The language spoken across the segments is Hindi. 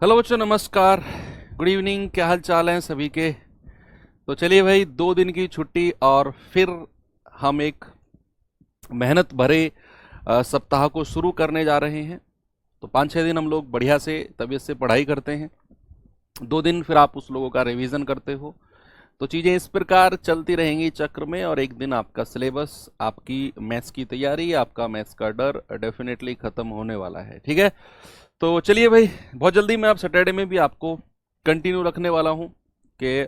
हेलो बच्चों, नमस्कार, गुड इवनिंग। क्या हाल चाल हैं सभी के। तो चलिए भाई, 2 दिन की छुट्टी और फिर हम एक मेहनत भरे सप्ताह को शुरू करने जा रहे हैं। तो 5-6 दिन हम लोग बढ़िया से तबीयत से पढ़ाई करते हैं। 2 दिन फिर आप उस लोगों का रिवीजन करते हो। तो चीज़ें इस प्रकार चलती रहेंगी चक्र में, और एक दिन आपका सिलेबस, आपकी मैथ्स की तैयारी, आपका मैथ्स का डर डेफिनेटली ख़त्म होने वाला है। ठीक है। तो चलिए भाई, बहुत जल्दी मैं अब सैटरडे में भी आपको कंटिन्यू रखने वाला हूँ कि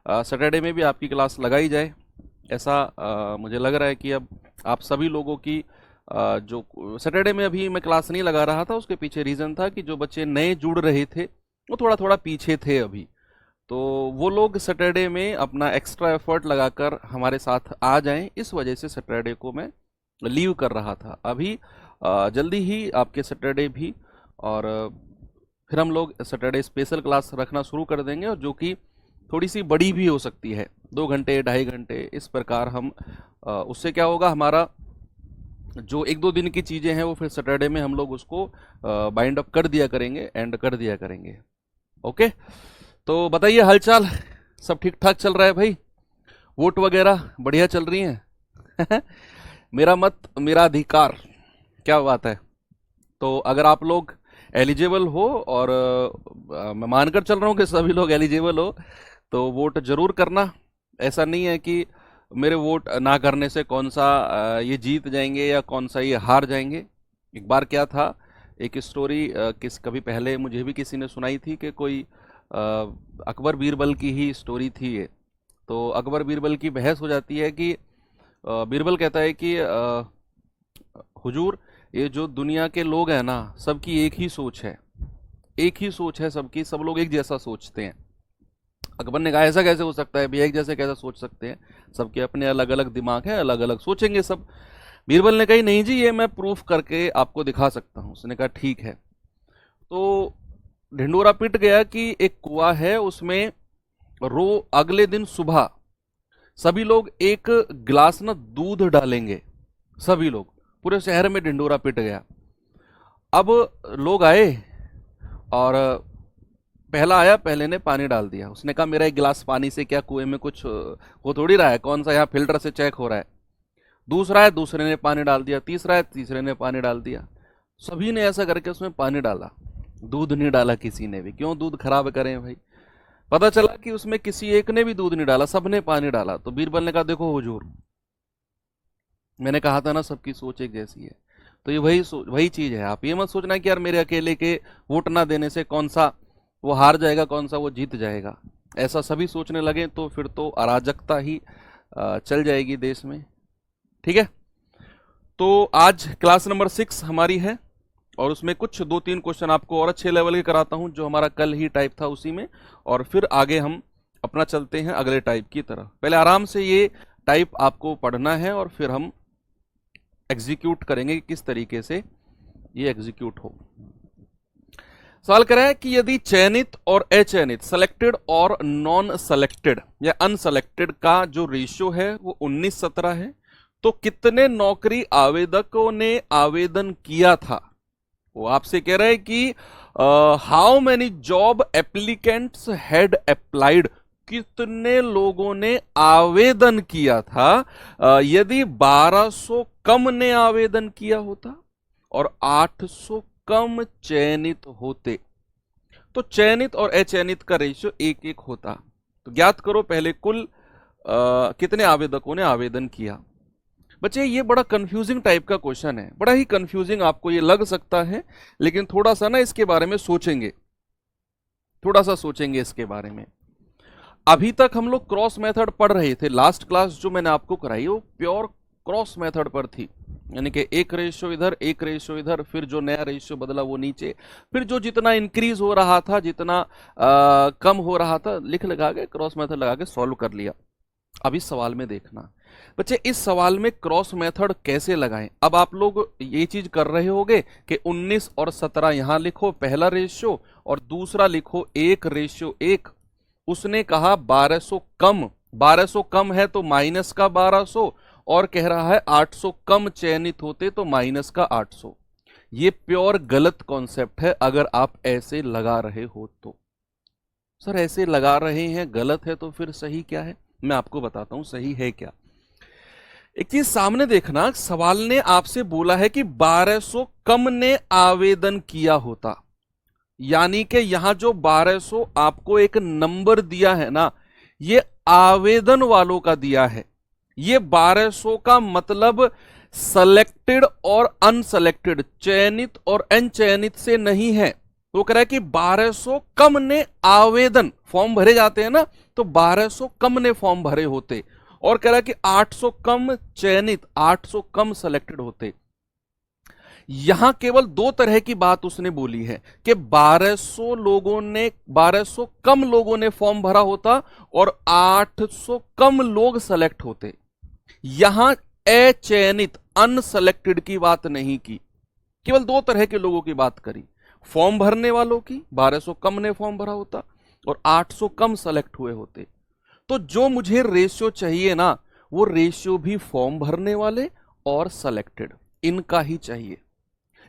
सैटरडे में भी आपकी क्लास लगाई जाए। ऐसा मुझे लग रहा है कि अब आप सभी लोगों की जो सैटरडे में अभी मैं क्लास नहीं लगा रहा था, उसके पीछे रीज़न था कि जो बच्चे नए जुड़ रहे थे वो थोड़ा थोड़ा पीछे थे अभी। तो वो लोग सैटरडे में अपना एक्स्ट्रा एफर्ट लगाकर हमारे साथ आ जाएं, इस वजह से सैटरडे को मैं लीव कर रहा था। अभी जल्दी ही आपके सैटरडे भी, और फिर हम लोग सैटरडे स्पेशल क्लास रखना शुरू कर देंगे, और जो कि थोड़ी सी बड़ी भी हो सकती है, 2 घंटे 2.5 घंटे इस प्रकार। हम उससे क्या होगा, हमारा जो 1-2 दिन की चीज़ें हैं वो फिर सैटरडे में हम लोग उसको बाइंड अप कर दिया करेंगे, एंड कर दिया करेंगे। ओके। तो बताइए, हालचाल सब ठीक ठाक चल रहा है भाई? वोट वगैरह बढ़िया चल रही हैं? मेरा मत मेरा अधिकार, क्या बात है। तो अगर आप लोग एलिजिबल हो, और मैं मानकर चल रहा हूँ कि सभी लोग एलिजिबल हो, तो वोट जरूर करना। ऐसा नहीं है कि मेरे वोट ना करने से कौन सा ये जीत जाएंगे या कौन सा ये हार जाएंगे। एक बार क्या था, एक स्टोरी कभी पहले मुझे भी किसी ने सुनाई थी कि कोई अकबर बीरबल की ही स्टोरी थी ये। तो अकबर बीरबल की बहस हो जाती है कि बीरबल कहता है कि हुजूर, ये जो दुनिया के लोग हैं ना, सबकी एक ही सोच है, एक ही सोच है सबकी, सब लोग एक जैसा सोचते हैं। अकबर ने कहा, ऐसा कैसे हो सकता है भैया, एक जैसे कैसे सोच सकते हैं, सबके अपने अलग अलग दिमाग हैं, अलग अलग सोचेंगे सब। बीरबल ने कही, नहीं जी, ये मैं प्रूफ करके आपको दिखा सकता हूँ। उसने कहा ठीक है। तो ढिंडोरा पिट गया कि एक कुआं है, उसमें अगले दिन सुबह सभी लोग एक गिलास ना दूध डालेंगे। सभी लोग, पूरे शहर में ढिंडोरा पिट गया। अब लोग आए, और पहला आया, पहले ने पानी डाल दिया। उसने कहा, मेरा एक गिलास पानी से क्या कुएं में कुछ हो थोड़ी रहा है, कौन सा यहाँ फिल्टर से चेक हो रहा है। दूसरा है, दूसरे ने पानी डाल दिया। तीसरा है, तीसरे ने पानी डाल दिया। सभी ने ऐसा करके उसमें पानी डाला, दूध नहीं डाला किसी ने भी। क्यों दूध खराब करें भाई। पता चला कि उसमें किसी एक ने भी दूध नहीं डाला, सबने पानी डाला। तो बीरबल ने कहा, देखो हुजूर, मैंने कहा था ना सबकी सोच एक जैसी है। तो ये वही चीज है। आप ये मत सोचना कि यार मेरे अकेले के वोट ना देने से कौन सा वो हार जाएगा, कौन सा वो जीत जाएगा। ऐसा सभी सोचने लगे तो फिर तो अराजकता ही चल जाएगी देश में। ठीक है। तो आज क्लास नंबर 6 हमारी है, और उसमें कुछ 2-3 क्वेश्चन आपको और अच्छे लेवल के कराता हूं, जो हमारा कल ही टाइप था उसी में, और फिर आगे हम अपना चलते हैं अगले टाइप की तरफ। पहले आराम से ये टाइप आपको पढ़ना है, और फिर हम एग्जीक्यूट करेंगे कि किस तरीके से ये एग्जीक्यूट हो। सवाल करा है कि यदि चयनित और अचयनित, सेलेक्टेड और नॉन सेलेक्टेड या अनसेलेक्टेड का जो रेशियो है वो 19-17 है, तो कितने नौकरी आवेदकों ने आवेदन किया था। वो आपसे कह रहा है कि how many job applicants had applied, कितने लोगों ने आवेदन किया था। यदि 1200 कम ने आवेदन किया होता और 800 कम चयनित होते, तो चयनित और अचयनित का रेशियो 1-1 होता। तो ज्ञात करो पहले कुल कितने आवेदकों ने आवेदन किया। बच्चे, ये बड़ा कंफ्यूजिंग टाइप का क्वेश्चन है, बड़ा ही कंफ्यूजिंग आपको ये लग सकता है, लेकिन थोड़ा सा ना इसके बारे में सोचेंगे, थोड़ा सा सोचेंगे इसके बारे में। अभी तक हम लोग क्रॉस मेथड पढ़ रहे थे। लास्ट क्लास जो मैंने आपको कराई वो प्योर क्रॉस मेथड पर थी, यानी कि एक रेशियो इधर, एक रेशियो इधर, फिर जो नया रेशियो बदला वो नीचे, फिर जो जितना इंक्रीज हो रहा था, जितना कम हो रहा था, लिख लगा के क्रॉस मेथड लगा के सॉल्व कर लिया। अब इस सवाल में देखना बच्चे, इस सवाल में क्रॉस मेथड कैसे लगाएं। अब आप लोग ये चीज कर रहे होगे कि 19 और 17 यहां लिखो पहला रेशियो, और दूसरा लिखो 1:1। उसने कहा 1200 कम, 1200 कम है तो माइनस का 1200, और कह रहा है 800 कम चयनित होते तो माइनस का 800। ये प्योर गलत कॉन्सेप्ट है अगर आप ऐसे लगा रहे हो तो। सर ऐसे लगा रहे हैं गलत है तो फिर सही क्या है? मैं आपको बताता हूं सही है क्या। एक चीज सामने देखना, सवाल ने आपसे बोला है कि 1200 कम ने आवेदन किया होता, यानी कि यहां जो 1200 आपको एक नंबर दिया है ना, ये आवेदन वालों का दिया है। ये 1200 का मतलब सेलेक्टेड और अनसेलेक्टेड, चयनित और अनचयनित से नहीं है। वो कह रहा है कि 1200 कम ने आवेदन, फॉर्म भरे जाते हैं ना, तो 1200 कम ने फॉर्म भरे होते, और कह रहा है कि 800 कम चयनित, 800 कम सेलेक्टेड होते। यहां केवल दो तरह की बात उसने बोली है कि 1200 कम लोगों ने फॉर्म भरा होता और 800 कम लोग सेलेक्ट होते। यहां अचयनित, अनसेलेक्टेड की बात नहीं की, केवल दो तरह के लोगों की बात करी। फॉर्म भरने वालों की, 1200 कम ने फॉर्म भरा होता और 800 कम सेलेक्ट हुए होते। तो जो मुझे रेशियो चाहिए ना, वो रेशियो भी फॉर्म भरने वाले और सेलेक्टेड इनका ही चाहिए।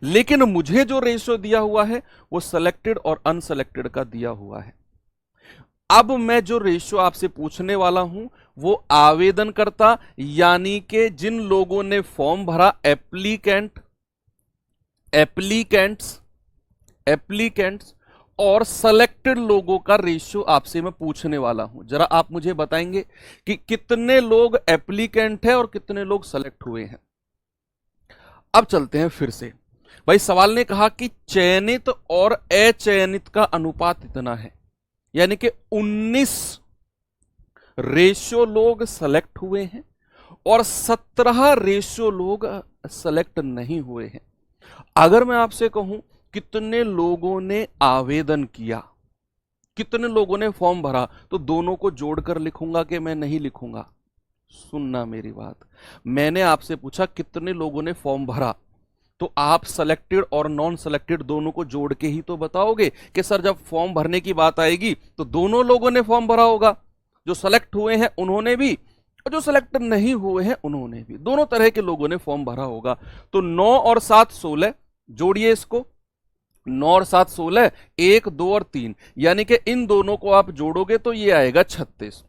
लेकिन मुझे जो रेशियो दिया हुआ है वो सेलेक्टेड और अनसेलेक्टेड का दिया हुआ है। अब मैं जो रेशियो आपसे पूछने वाला हूं वो आवेदनकर्ता, यानी कि जिन लोगों ने फॉर्म भरा, एप्लीकेंट्स और सेलेक्टेड लोगों का रेशियो आपसे मैं पूछने वाला हूं। जरा आप मुझे बताएंगे कि कितने लोग एप्लीकेंट हैं और कितने लोग सेलेक्ट हुए हैं। अब चलते हैं फिर से। भाई सवाल ने कहा कि चयनित और अचयनित का अनुपात इतना है, यानी कि 19 रेशियो लोग सेलेक्ट हुए हैं और 17 रेशियो लोग सेलेक्ट नहीं हुए हैं। अगर मैं आपसे कहूं कितने लोगों ने आवेदन किया, कितने लोगों ने फॉर्म भरा, तो दोनों को जोड़कर लिखूंगा कि मैं नहीं लिखूंगा? सुनना मेरी बात, मैंने आपसे पूछा कितने लोगों ने फॉर्म भरा, तो आप सेलेक्टेड और नॉन सेलेक्टेड दोनों को जोड़ के ही तो बताओगे कि सर जब फॉर्म भरने की बात आएगी तो दोनों लोगों ने फॉर्म भरा होगा, जो सेलेक्ट हुए हैं उन्होंने भी और जो सेलेक्ट नहीं हुए हैं उन्होंने भी, दोनों तरह के लोगों ने फॉर्म भरा होगा। तो 9 और 7 16, जोड़िए इसको, 9 और 7 16, 1 2 और 3, यानी कि इन दोनों को आप जोड़ोगे तो ये आएगा 36।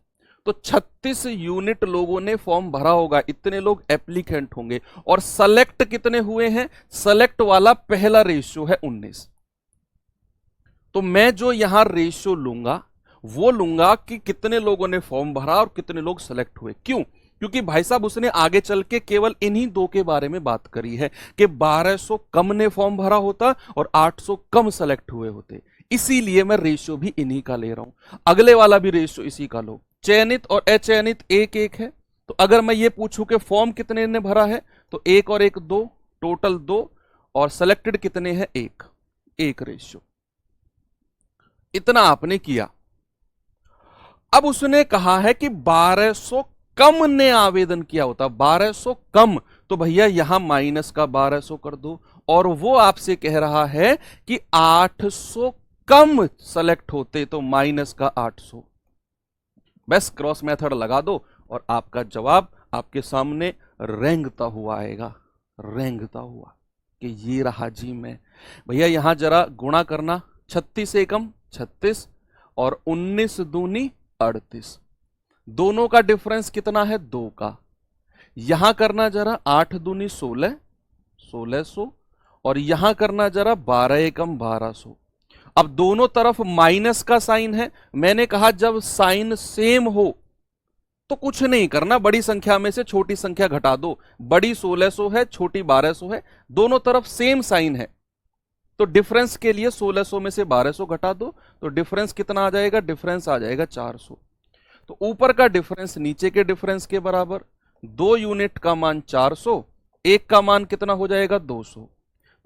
तो 36 यूनिट लोगों ने फॉर्म भरा होगा, इतने लोग एप्लीकेंट होंगे। और सेलेक्ट कितने हुए हैं? सेलेक्ट वाला पहला रेशियो है 19। तो मैं जो यहां रेशियो लूंगा वो लूंगा कि कितने लोगों ने फॉर्म भरा और कितने लोग सेलेक्ट हुए। क्यों? क्योंकि भाई साहब उसने आगे चल के केवल इन्हीं दो के बारे में बात करी है कि 1200 कम ने फॉर्म भरा होता और 800 कम सेलेक्ट हुए होते, इसीलिए मैं रेशियो भी इन्हीं का ले रहा हूं। अगले वाला भी रेशियो इसी का लो, चयनित और अचयनित 1-1 है। तो अगर मैं ये पूछूं कि फॉर्म कितने ने भरा है, तो 1 और 1 2, टोटल 2, और सेलेक्टेड कितने हैं? 1 रेशियो। इतना आपने किया। अब उसने कहा है कि 1200 कम ने आवेदन किया होता, 1200 कम, तो भैया यहां माइनस का 1200 कर दो, और वो आपसे कह रहा है कि 800 कम सेलेक्ट होते, तो माइनस का 800। बस क्रॉस मेथड लगा दो और आपका जवाब आपके सामने रेंगता हुआ आएगा, रेंगता हुआ कि ये रहा जी। मैं भैया यहां जरा गुणा करना, 36 एकम 36 और 19 दूनी 38, दोनों का डिफरेंस कितना है? 2 का। यहां करना जरा 8 दूनी 16, 1600, और यहां करना जरा 12 एकम 1200। अब दोनों तरफ माइनस का साइन है, मैंने कहा जब साइन सेम हो तो कुछ नहीं करना, बड़ी संख्या में से छोटी संख्या घटा दो। बड़ी 1600 है, छोटी 1200 है, दोनों तरफ सेम साइन है, तो डिफरेंस के लिए 1600 में से 1200 घटा दो, तो डिफरेंस कितना आ जाएगा? डिफरेंस आ जाएगा 400। तो ऊपर का डिफरेंस नीचे के डिफरेंस के बराबर, 2 यूनिट का मान 400, एक का मान कितना हो जाएगा? 200।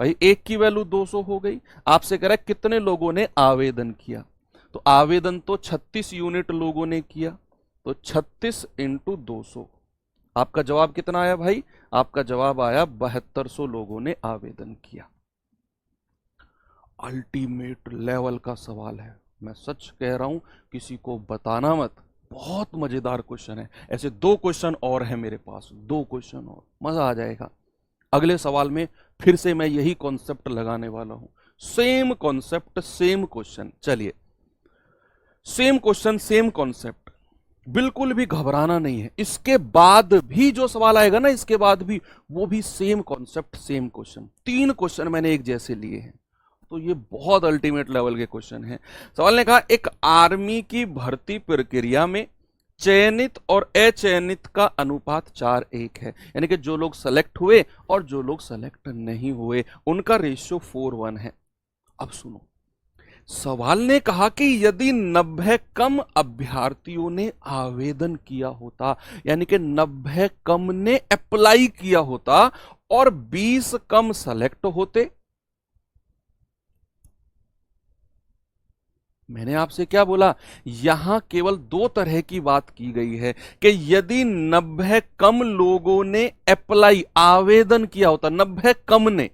भाई एक की वैल्यू 200 हो गई। आपसे कह रहा है कितने लोगों ने आवेदन किया, तो आवेदन तो 36 यूनिट लोगों ने किया, तो 36 इंटू 200। आपका जवाब कितना आया भाई? आपका जवाब आया 7200 लोगों ने आवेदन किया। अल्टीमेट लेवल का सवाल है, मैं सच कह रहा हूं, किसी को बताना मत, बहुत मजेदार क्वेश्चन है। ऐसे 2 क्वेश्चन और है मेरे पास, 2 क्वेश्चन और, मजा आ जाएगा। अगले सवाल में फिर से मैं यही कॉन्सेप्ट लगाने वाला हूं, सेम कॉन्सेप्ट सेम क्वेश्चन। चलिए, सेम क्वेश्चन सेम कॉन्सेप्ट, बिल्कुल भी घबराना नहीं है। इसके बाद भी जो सवाल आएगा ना, इसके बाद भी वो भी same concept same question. 3 question मैंने एक जैसे लिए हैं, तो ये बहुत अल्टीमेट लेवल के क्वेश्चन हैं। सवाल ने कहा एक आर्मी की भर्ती प्रक्रिया में चयनित और अचयनित का अनुपात 4:1 है, यानी कि जो लोग सेलेक्ट हुए और जो लोग सेलेक्ट नहीं हुए उनका रेशियो 4:1 है। अब सुनो, सवाल ने कहा कि यदि 90 कम अभ्यर्थियों ने आवेदन किया होता, यानी कि 90 कम ने अप्लाई किया होता और 20 कम सेलेक्ट होते। मैंने आपसे क्या बोला, यहां केवल 2 तरह की बात की गई है कि यदि 90 कम लोगों ने अप्लाई आवेदन किया होता, 90 कम ने,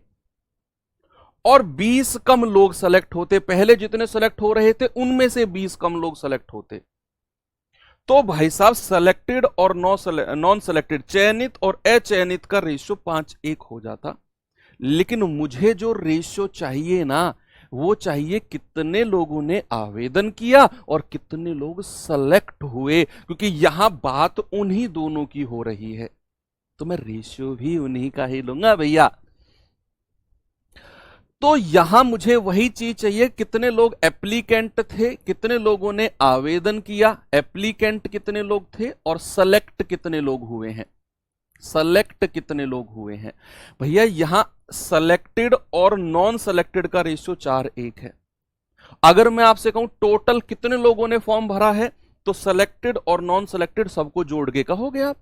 और 20 कम लोग सेलेक्ट होते, पहले जितने सेलेक्ट हो रहे थे उनमें से 20 कम लोग सेलेक्ट होते, तो भाई साहब सेलेक्टेड और नॉन सेलेक्टेड, चयनित और अचयनित का रेशियो 5:1 हो जाता। लेकिन मुझे जो रेशियो चाहिए ना, वो चाहिए कितने लोगों ने आवेदन किया और कितने लोग सेलेक्ट हुए, क्योंकि यहां बात उन्हीं दोनों की हो रही है, तो मैं रेशियो भी उन्हीं का ही लूंगा भैया। तो यहां मुझे वही चीज चाहिए, कितने लोग एप्लीकेंट थे, कितने लोगों ने आवेदन किया, एप्लीकेंट कितने लोग थे और सेलेक्ट कितने लोग हुए हैं, सेलेक्ट कितने लोग हुए हैं। भैया यहां सेलेक्टेड और नॉन सेलेक्टेड का रेशियो 4:1 है। अगर मैं आपसे कहूं टोटल कितने लोगों ने फॉर्म भरा है, तो सेलेक्टेड और नॉन सेलेक्टेड सबको जोड़ के कहोगे आप,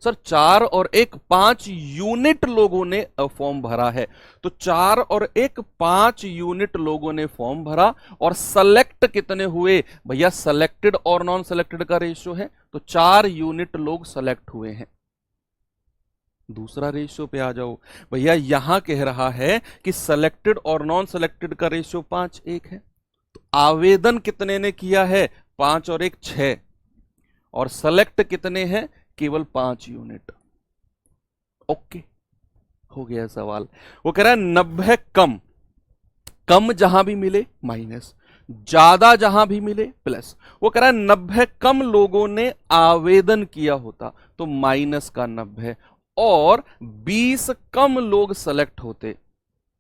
सर 4 और 1 5 यूनिट लोगों ने फॉर्म भरा है। तो 4 और 1 5 यूनिट लोगों ने फॉर्म भरा, और सेलेक्ट कितने हुए भैया, सेलेक्टेड और नॉन सेलेक्टेड का रेशियो है, तो 4 यूनिट लोग सेलेक्ट हुए हैं। दूसरा रेशियो पे आ जाओ भैया, यहां कह रहा है कि सेलेक्टेड और नॉन सेलेक्टेड का रेशियो 5:1 है, तो आवेदन कितने ने किया है, 5 और 1 6, और सेलेक्ट कितने हैं, केवल 5 यूनिट। ओके, हो गया सवाल। वो कह रहा है 90 कम, कम जहां भी मिले माइनस, ज्यादा जहां भी मिले प्लस। वो कह रहा है 90 कम लोगों ने आवेदन किया होता तो माइनस का 90, और 20 कम लोग सेलेक्ट होते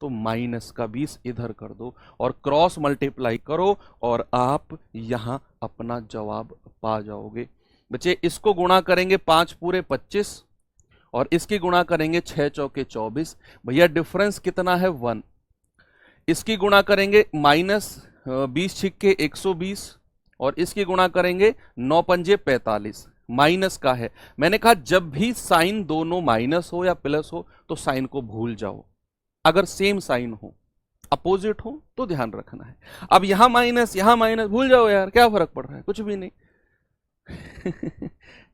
तो माइनस का 20 इधर कर दो और क्रॉस मल्टीप्लाई करो, और आप यहां अपना जवाब पा जाओगे। बच्चे इसको गुणा करेंगे 5 पूरे 25, और इसकी गुणा करेंगे 6 चौके 24, भैया डिफरेंस कितना है 1। इसकी गुणा करेंगे माइनस 20 छिक्के 120, और इसकी गुणा करेंगे 9 पंजे 45, माइनस का है। मैंने कहा जब भी साइन दोनों माइनस हो या प्लस हो तो साइन को भूल जाओ, अगर सेम साइन हो, अपोजिट हो तो ध्यान रखना है। अब यहां माइनस भूल जाओ यार, क्या फर्क पड़ रहा है, कुछ भी नहीं।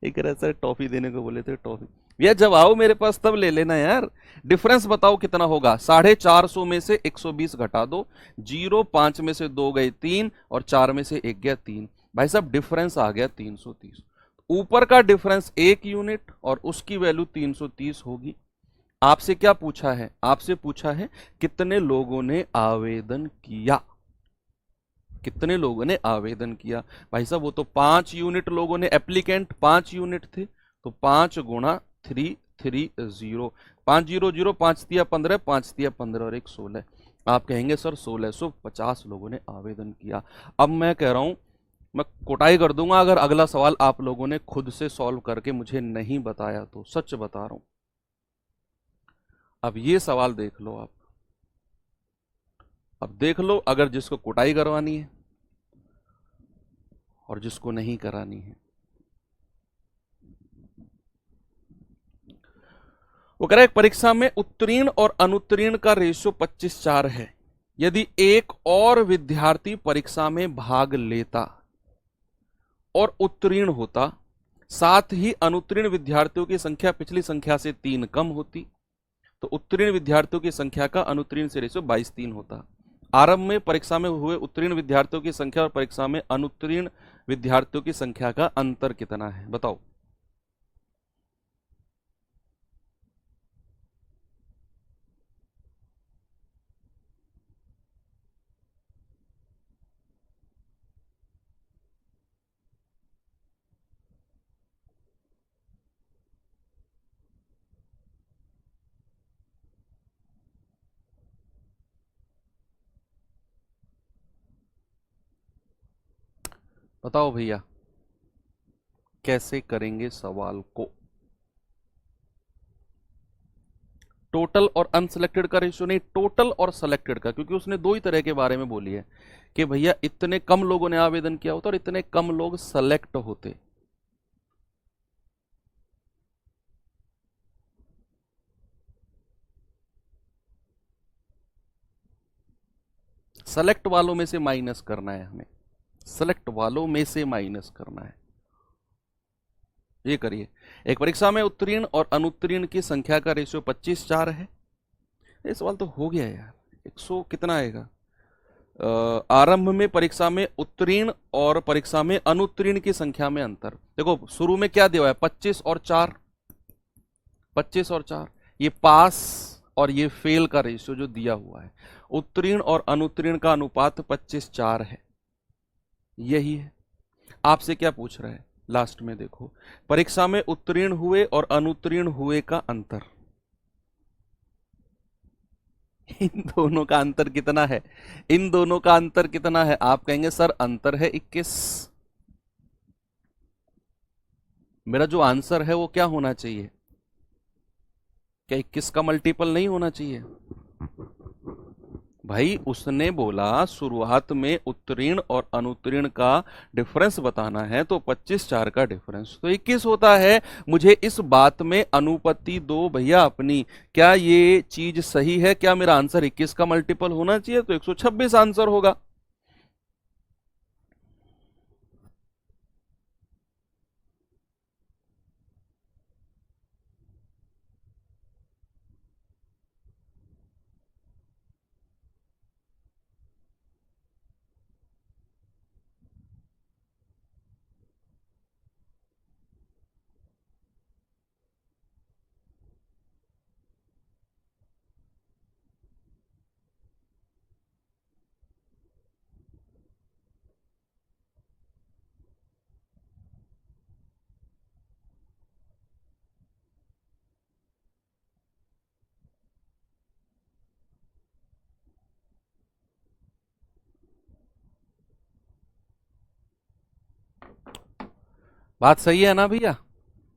एक सर टॉफी देने को बोले थे, टॉफी भैया जब आओ मेरे पास तब ले लेना यार। डिफरेंस बताओ कितना होगा, 450 में से 120 घटा दो, 0 5 में से 2 गए 3, और 4 में से 1 गया 3, भाई साहब डिफरेंस आ गया 330। ऊपर का डिफरेंस 1 यूनिट और उसकी वैल्यू 330 होगी। आपसे क्या पूछा है, आपसे पूछा है कितने लोगों ने आवेदन किया, कितने लोगों ने आवेदन किया। भाई साहब वो तो 5 यूनिट लोगों ने, एप्लीकेंट 5 यूनिट थे, तो 5 गुणा 330, 5 0 0, 5 तिया 15, 5 तिया 15 और 1 16। आप कहेंगे सर 1650 लोगों ने आवेदन किया। अब मैं कह रहा हूं, मैं कोटाई कर दूंगा अगर अगला सवाल आप लोगों ने खुद से सॉल्व करके मुझे नहीं बताया तो, सच बता रहा हूं। अब ये सवाल देख लो आप, अब देख लो, अगर जिसको कुटाई करवानी है और जिसको नहीं करानी है। वो कह रहा है परीक्षा में उत्तीर्ण और अनुत्तीर्ण का रेशियो 25:4 है। यदि एक और विद्यार्थी परीक्षा में भाग लेता और उत्तीर्ण होता, साथ ही अनुत्तीर्ण विद्यार्थियों की संख्या पिछली संख्या से 3 कम होती, तो उत्तीर्ण विद्यार्थियों की संख्या का अनुत्तीर्ण से रेशियो 22:3 होता। आरंभ में परीक्षा में हुए उत्तीर्ण विद्यार्थियों की संख्या और परीक्षा में अनुत्तीर्ण विद्यार्थियों की संख्या का अंतर कितना है, बताओ। बताओ भैया कैसे करेंगे सवाल को। टोटल और अनसिलेक्टेड का रेशियो नहीं, टोटल और सिलेक्टेड का, क्योंकि उसने दो ही तरह के बारे में बोली है कि भैया इतने कम लोगों ने आवेदन किया होता और इतने कम लोग सेलेक्ट होते। सेलेक्ट वालों में से माइनस करना है हमें, सेलेक्ट वालों में से माइनस करना है। ये करिए, एक परीक्षा में उत्तीर्ण और अनुत्तीर्ण की संख्या का रेशियो 25:4 है। ये सवाल तो हो गया यार। 100 कितना आएगा? आरंभ में परीक्षा में उत्तीर्ण और परीक्षा में अनुत्तीर्ण की संख्या में अंतर। देखो शुरू में क्या दिया है, 25 और 4, 25 और 4, ये पास और ये फेल का रेशियो जो दिया हुआ है। उत्तीर्ण और अनुत्तीर्ण का अनुपात 25:4 है, यही है। आपसे क्या पूछ रहा है लास्ट में, देखो परीक्षा में उत्तीर्ण हुए और अनुत्तीर्ण हुए का अंतर, इन दोनों का अंतर कितना है, इन दोनों का अंतर कितना है? आप कहेंगे सर अंतर है 21। मेरा जो आंसर है वो क्या होना चाहिए? क्या 21 का मल्टीपल नहीं होना चाहिए? भाई उसने बोला शुरुआत में उत्तीर्ण और अनुत्तीर्ण का डिफरेंस बताना है, तो 25:4 का डिफरेंस तो 21 होता है। मुझे इस बात में अनुपत्ति दो भैया अपनी, क्या ये चीज सही है? क्या मेरा आंसर 21 का मल्टीपल होना चाहिए? तो 126 आंसर होगा। बात सही है ना भैया?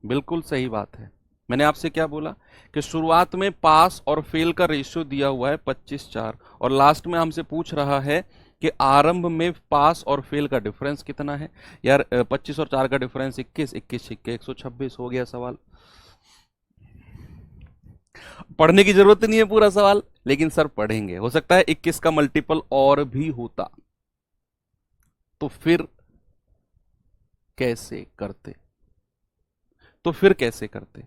बिल्कुल सही बात है। मैंने आपसे क्या बोला कि शुरुआत में पास और फेल का रेशियो दिया हुआ है 25:4, और लास्ट में हमसे पूछ रहा है कि आरंभ में पास और फेल का डिफरेंस कितना है। यार 25 और 4 का डिफरेंस 21, 21 छिक्के 126 हो गया सवाल। पढ़ने की जरूरत नहीं है पूरा सवाल, लेकिन सर पढ़ेंगे, हो सकता है 21 का मल्टीपल और भी होता, तो फिर कैसे करते? तो फिर कैसे करते?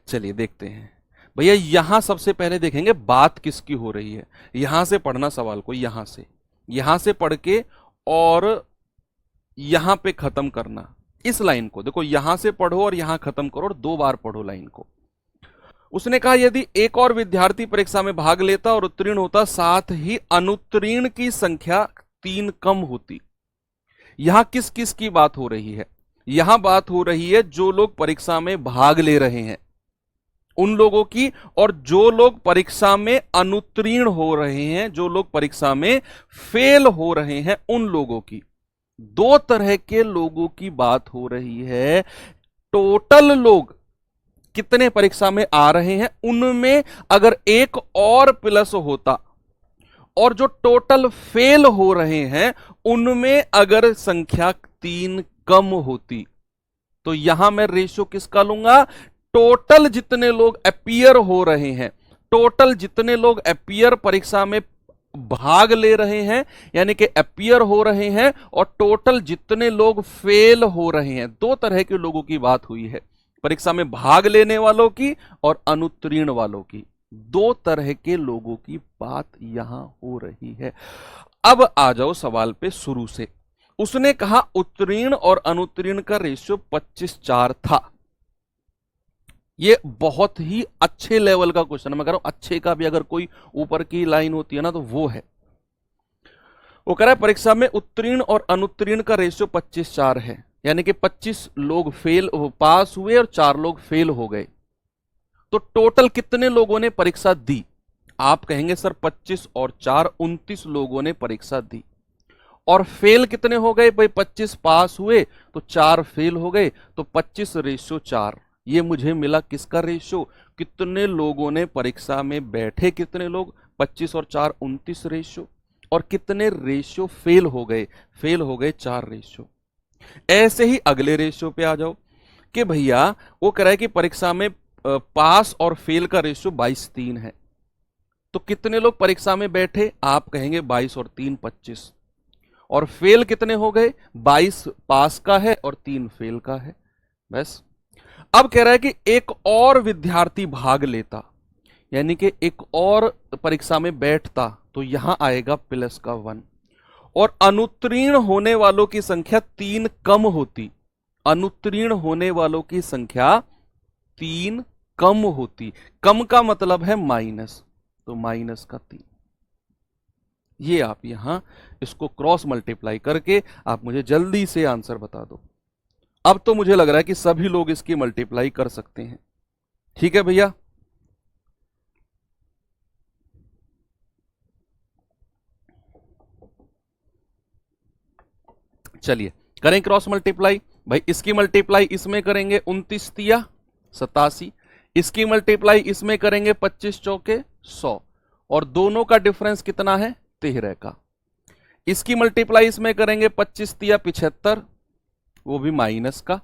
चलिए देखते हैं भैया। यहां सबसे पहले देखेंगे बात किसकी हो रही है। यहां से पढ़ना सवाल को, यहां से पढ़ के और यहां पे खत्म करना इस लाइन को। देखो यहां से पढ़ो और यहां खत्म करो और 2 बार पढ़ो लाइन को। उसने कहा यदि एक और विद्यार्थी परीक्षा में भाग लेता और उत्तीर्ण होता, साथ ही अनुत्तीर्ण की संख्या 3 कम होती। यहां किस किस की बात हो रही है? यहां बात हो रही है जो लोग परीक्षा में भाग ले रहे हैं उन लोगों की, और जो लोग परीक्षा में अनुत्तीर्ण हो रहे हैं, जो लोग परीक्षा में फेल हो रहे हैं, उन लोगों की। 2 तरह के लोगों की बात हो रही है। टोटल लोग कितने परीक्षा में आ रहे हैं, उनमें अगर एक और प्लस होता, और जो टोटल फेल हो रहे हैं उनमें अगर संख्या 3 कम होती, तो यहां मैं रेशियो किसका लूंगा? टोटल जितने लोग अपीयर हो रहे हैं, टोटल जितने लोग अपीयर परीक्षा में भाग ले रहे हैं, यानी कि अपीयर हो रहे हैं, और टोटल जितने लोग फेल हो रहे हैं। 2 तरह के लोगों की बात हुई है, परीक्षा में भाग लेने वालों की और अनुत्तीर्ण वालों की। 2 तरह के लोगों की बात यहां हो रही है। अब आ जाओ सवाल पे शुरू से। उसने कहा उत्तीर्ण और अनुत्तीर्ण का रेशियो 25:4 था। ये बहुत ही अच्छे लेवल का क्वेश्चन है। मैं कह रहा हूं अच्छे का भी अगर कोई ऊपर की लाइन होती है ना, तो वो है। वो कह रहा है परीक्षा में उत्तीर्ण और अनुत्तीर्ण का रेशियो 25:4 है, यानी कि 25 लोग पास हुए और 4 लोग फेल हो गए। तो टोटल कितने लोगों ने परीक्षा दी? आप कहेंगे सर 25 और 4 29 लोगों ने परीक्षा दी। और फेल कितने हो गए भाई? 25 पास हुए तो 4 फेल हो गए, तो 25:4। ये मुझे मिला किसका रेशियो? कितने लोगों ने परीक्षा में बैठे, कितने लोग, 25 और 4 29 रेशियो। और कितने रेशियो फेल हो गए? फेल हो गए 4 रेशियो। ऐसे ही अगले रेशियो पे आ जाओ कि भैया वो कह रहा है कि परीक्षा में पास और फेल का रेशियो 22:3 है। तो कितने लोग परीक्षा में बैठे? आप कहेंगे 22 और 3 25। और फेल कितने हो गए? 22 पास का है और 3 फेल का है। बस। अब कह रहा है कि एक और विद्यार्थी भाग लेता, यानी कि एक और परीक्षा में बैठता, तो यहां आएगा प्लस का 1। और अनुत्तीर्ण होने वालों की संख्या 3 कम होती। अनुत्तीर्ण होने वालों की संख्या 3 कम होती। कम का मतलब है माइनस, तो -3। ये आप यहां इसको क्रॉस मल्टीप्लाई करके आप मुझे जल्दी से आंसर बता दो। अब तो मुझे लग रहा है कि सभी लोग इसकी मल्टीप्लाई कर सकते हैं। ठीक है भैया? चलिए करें क्रॉस मल्टीप्लाई। भाई इसकी मल्टीप्लाई इसमें करेंगे 29 तिया 87, इसकी मल्टीप्लाई इसमें करेंगे 25 चौके 100, और दोनों का डिफरेंस कितना है? 13 का। इसकी मल्टीप्लाई इसमें करेंगे 25 तिया 75, वो भी माइनस का।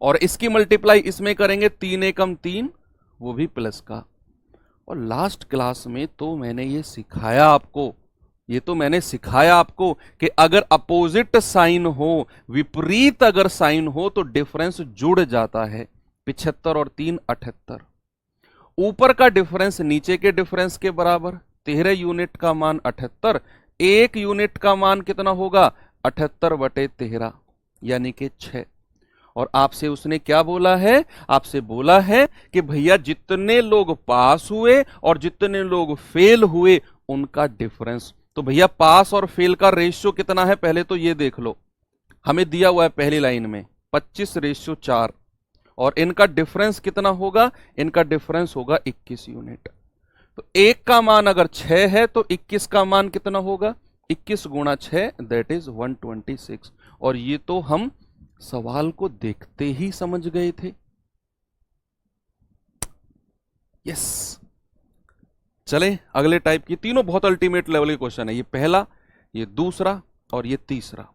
और इसकी मल्टीप्लाई इसमें करेंगे 3 एकम 3, वो भी प्लस का। और लास्ट क्लास में तो मैंने ये सिखाया आपको, ये तो मैंने सिखाया आपको कि अगर अपोजिट साइन हो, विपरीत अगर साइन हो, तो डिफरेंस जुड़ जाता है। 75 और 3 78। ऊपर का डिफरेंस नीचे के डिफरेंस के बराबर। 13 यूनिट का मान 78, 1 यूनिट का मान कितना होगा? 78/13, यानी कि 6। और आपसे उसने क्या बोला है? आपसे बोला है कि भैया जितने लोग पास हुए और जितने लोग फेल हुए उनका डिफरेंस। तो भैया पास और फेल का रेशियो कितना है? पहले तो ये देख लो, हमें दिया हुआ है पहली लाइन में 25:4, और इनका डिफरेंस कितना होगा? इनका डिफरेंस होगा 21 यूनिट। तो एक का मान अगर 6 है तो 21 का मान कितना होगा? 21 गुणा 6 दैट इज 126। और ये तो हम सवाल को देखते ही समझ गए थे। यस। चले अगले टाइप की, तीनों बहुत अल्टीमेट लेवल के क्वेश्चन है। ये पहला, ये दूसरा और ये तीसरा।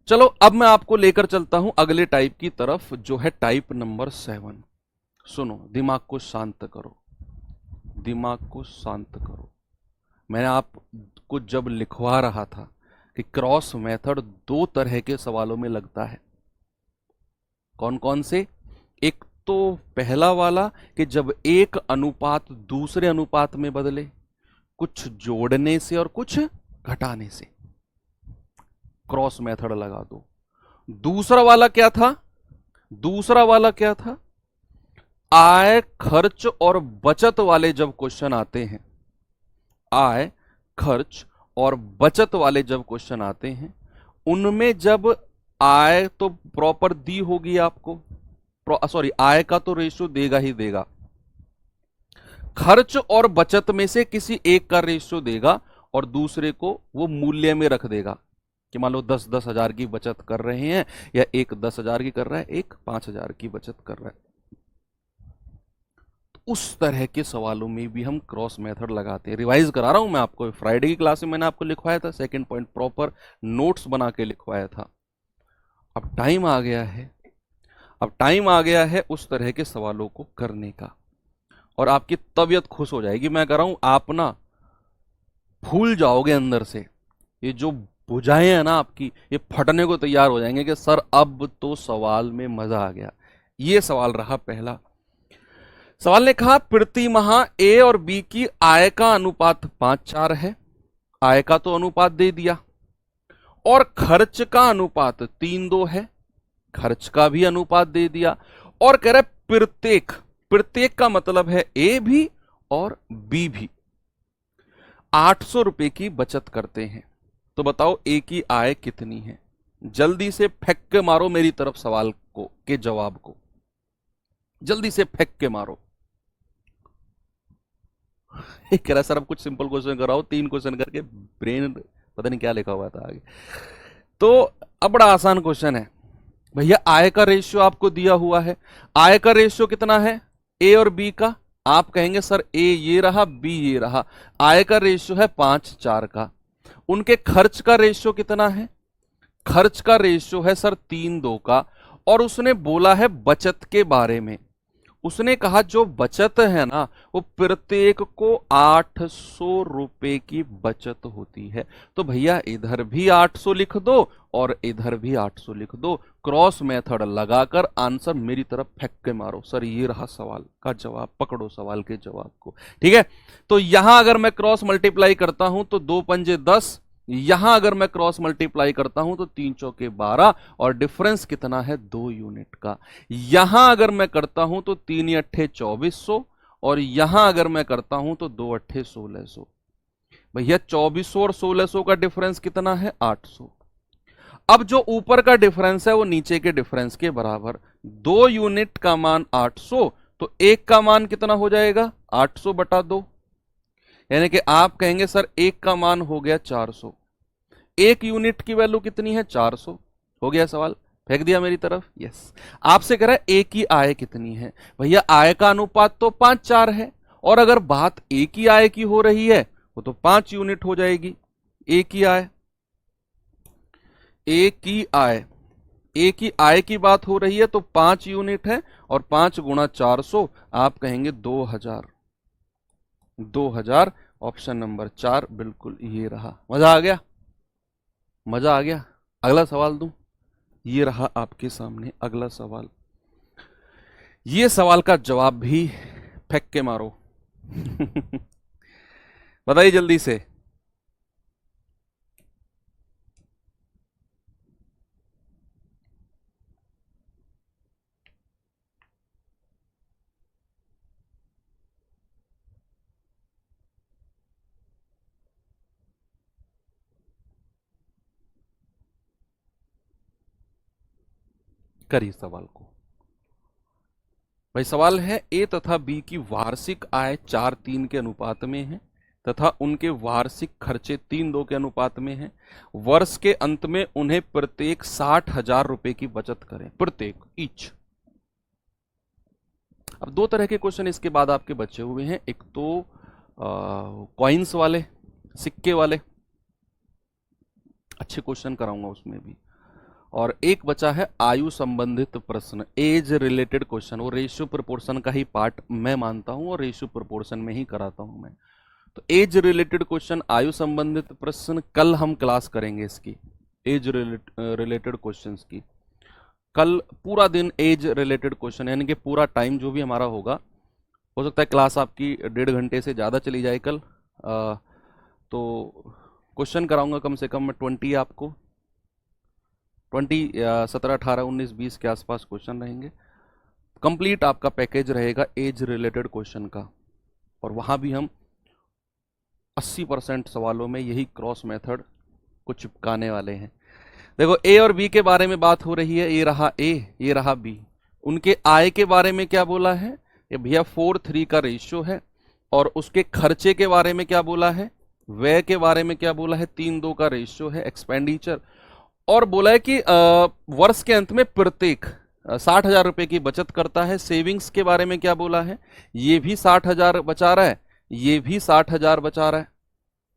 चलो अब मैं आपको लेकर चलता हूं अगले टाइप की तरफ, जो है टाइप नंबर 7। सुनो, दिमाग को शांत करो, दिमाग को शांत करो। मैंने आपको जब लिखवा रहा था कि क्रॉस मेथड 2 तरह के सवालों में लगता है। कौन कौन से? एक तो पहला वाला कि जब एक अनुपात दूसरे अनुपात में बदले, कुछ जोड़ने से और कुछ घटाने से, क्रॉस मेथड लगा दो। दूसरा वाला क्या था? दूसरा वाला क्या था? आय, खर्च और बचत वाले जब क्वेश्चन आते हैं, आय, खर्च और बचत वाले जब क्वेश्चन आते हैं, उनमें जब आय तो प्रॉपर दी होगी आपको, सॉरी आय का तो रेशियो देगा ही देगा, खर्च और बचत में से किसी एक का रेशियो देगा और दूसरे को वो मूल्य में रख देगा कि मान लो 10-10 हजार की बचत कर रहे हैं, या एक 10 हजार की कर रहा है, एक 5 हजार की बचत कर रहा है। तो उस तरह के सवालों में भी हम क्रॉस मेथड लगाते हैं। रिवाइज करा रहा हूं मैं आपको, फ्राइडे की क्लास में मैंने आपको लिखवाया था, सेकंड पॉइंट प्रॉपर नोट्स बना के लिखवाया था। अब टाइम आ गया है, अब टाइम आ गया है उस तरह के सवालों को करने का, और आपकी तबीयत खुश हो जाएगी। मैं कह रहा हूं आप ना फूल जाओगे अंदर से, ये जो भुजाएं हैं ना आपकी, ये फटने को तैयार हो जाएंगे कि सर अब तो सवाल में मजा आ गया। ये सवाल रहा पहला। सवाल ने कहा प्रति माह ए और बी की आय का अनुपात 5:4 है। आय का तो अनुपात दे दिया, और खर्च का अनुपात 3:2 है, खर्च का भी अनुपात दे दिया। और कह रहा है प्रत्येक, प्रत्येक का मतलब है ए भी और बी भी 800 रुपए की बचत करते हैं। तो बताओ ए की आय कितनी है? जल्दी से फेंक के मारो मेरी तरफ सवाल को के जवाब को, जल्दी से फेंक के मारो। एक कह रहा सर अब कुछ सिंपल क्वेश्चन कराओ, 3 क्वेश्चन करके ब्रेन पता नहीं क्या लिखा हुआ था आगे। तो अब बड़ा आसान क्वेश्चन है भैया, आय का रेशियो आपको दिया हुआ है। आय का रेशियो कितना है ए और बी का? आप कहेंगे सर ए ये रहा, बी ये रहा। आय का रेशियो है 5:4 का। उनके खर्च का रेशियो कितना है? खर्च का रेशियो है सर 3:2 का। और उसने बोला है बचत के बारे में। उसने कहा जो बचत है ना वो प्रत्येक को 800 रुपए की बचत होती है। तो भैया इधर भी 800 लिख दो और इधर भी 800 लिख दो। क्रॉस मेथड लगाकर आंसर मेरी तरफ फेंक के मारो। सर ये रहा सवाल का जवाब, पकड़ो सवाल के जवाब को। ठीक है, तो यहां अगर मैं क्रॉस मल्टीप्लाई करता हूं तो 2 पंजे 10, यहां अगर मैं क्रॉस मल्टीप्लाई करता हूं तो 3 चौके 12, और डिफरेंस कितना है 2 यूनिट का। यहां अगर मैं करता हूं तो 3 अट्ठे 2400, और यहां अगर मैं करता हूं तो 2 अट्ठे 1600। भैया 2400 और 1600 का डिफरेंस कितना है 800। अब जो ऊपर का डिफरेंस है वो नीचे के डिफरेंस के बराबर। 2 यूनिट का मान 800, तो एक का मान कितना हो जाएगा 800 बटा 2। यानी कि आप कहेंगे सर एक का मान हो गया 400। एक यूनिट की वैल्यू कितनी है 400। हो गया सवाल, फेंक दिया मेरी तरफ। यस, आपसे कह रहा है ए की आय कितनी है। भैया आय का अनुपात तो 5:4 है, और अगर बात ए की आय की हो रही है वो तो 5 यूनिट हो जाएगी। ए की आय, ए की आय, ए की आय की बात हो रही है तो 5 यूनिट है, और 5 गुणा 400 आप कहेंगे 2000। 2000 ऑप्शन नंबर 4 बिल्कुल ये रहा। मजा आ गया, मजा आ गया। अगला सवाल दूं, ये रहा आपके सामने अगला सवाल। ये सवाल का जवाब भी फेंक के मारो। बताइए जल्दी से। करिए सवाल को। भाई सवाल है ए तथा बी की वार्षिक आय 4:3 के अनुपात में है तथा उनके वार्षिक खर्चे 3:2 के अनुपात में है। वर्ष के अंत में उन्हें प्रत्येक 60,000 रुपए की बचत करें, प्रत्येक ईच। अब 2 तरह के क्वेश्चन इसके बाद आपके बचे हुए हैं। एक तो कॉइन्स वाले, सिक्के वाले, अच्छे क्वेश्चन कराऊंगा उसमें भी। और एक बचा है आयु संबंधित प्रश्न, एज रिलेटेड क्वेश्चन। वो रेशियो प्रोपोर्शन का ही पार्ट मैं मानता हूं और रेशियो प्रोपोर्शन में ही कराता हूं मैं। तो एज रिलेटेड क्वेश्चन, आयु संबंधित प्रश्न कल हम क्लास करेंगे इसकी, एज रिलेटेड क्वेश्चंस की। कल पूरा दिन एज रिलेटेड क्वेश्चन, यानी कि पूरा टाइम जो भी हमारा होगा, हो सकता है क्लास आपकी 1.5 घंटे से ज़्यादा चली जाए कल। तो क्वेश्चन कराऊंगा कम से कम मैं 20 आपको, 20 या 17 18 19 20 के आसपास क्वेश्चन रहेंगे। कंप्लीट आपका पैकेज रहेगा एज रिलेटेड क्वेश्चन का, और वहां भी हम 80% सवालों में यही क्रॉस मेथड को चिपकाने वाले हैं। देखो ए और बी के बारे में बात हो रही है, ये रहा ए, ये रहा बी। उनके आय के बारे में क्या बोला है, ये भैया 4:3 का रेशियो है। और उसके खर्चे के बारे में क्या बोला है, व्यय के बारे में क्या बोला है, 3:2 का रेशियो है, एक्सपेंडिचर। और बोला है कि वर्ष के अंत में प्रत्येक 60,000 रुपए की बचत करता है। सेविंग्स के बारे में क्या बोला है, ये भी 60,000 बचा रहा है, ये भी 60,000 बचा रहा है।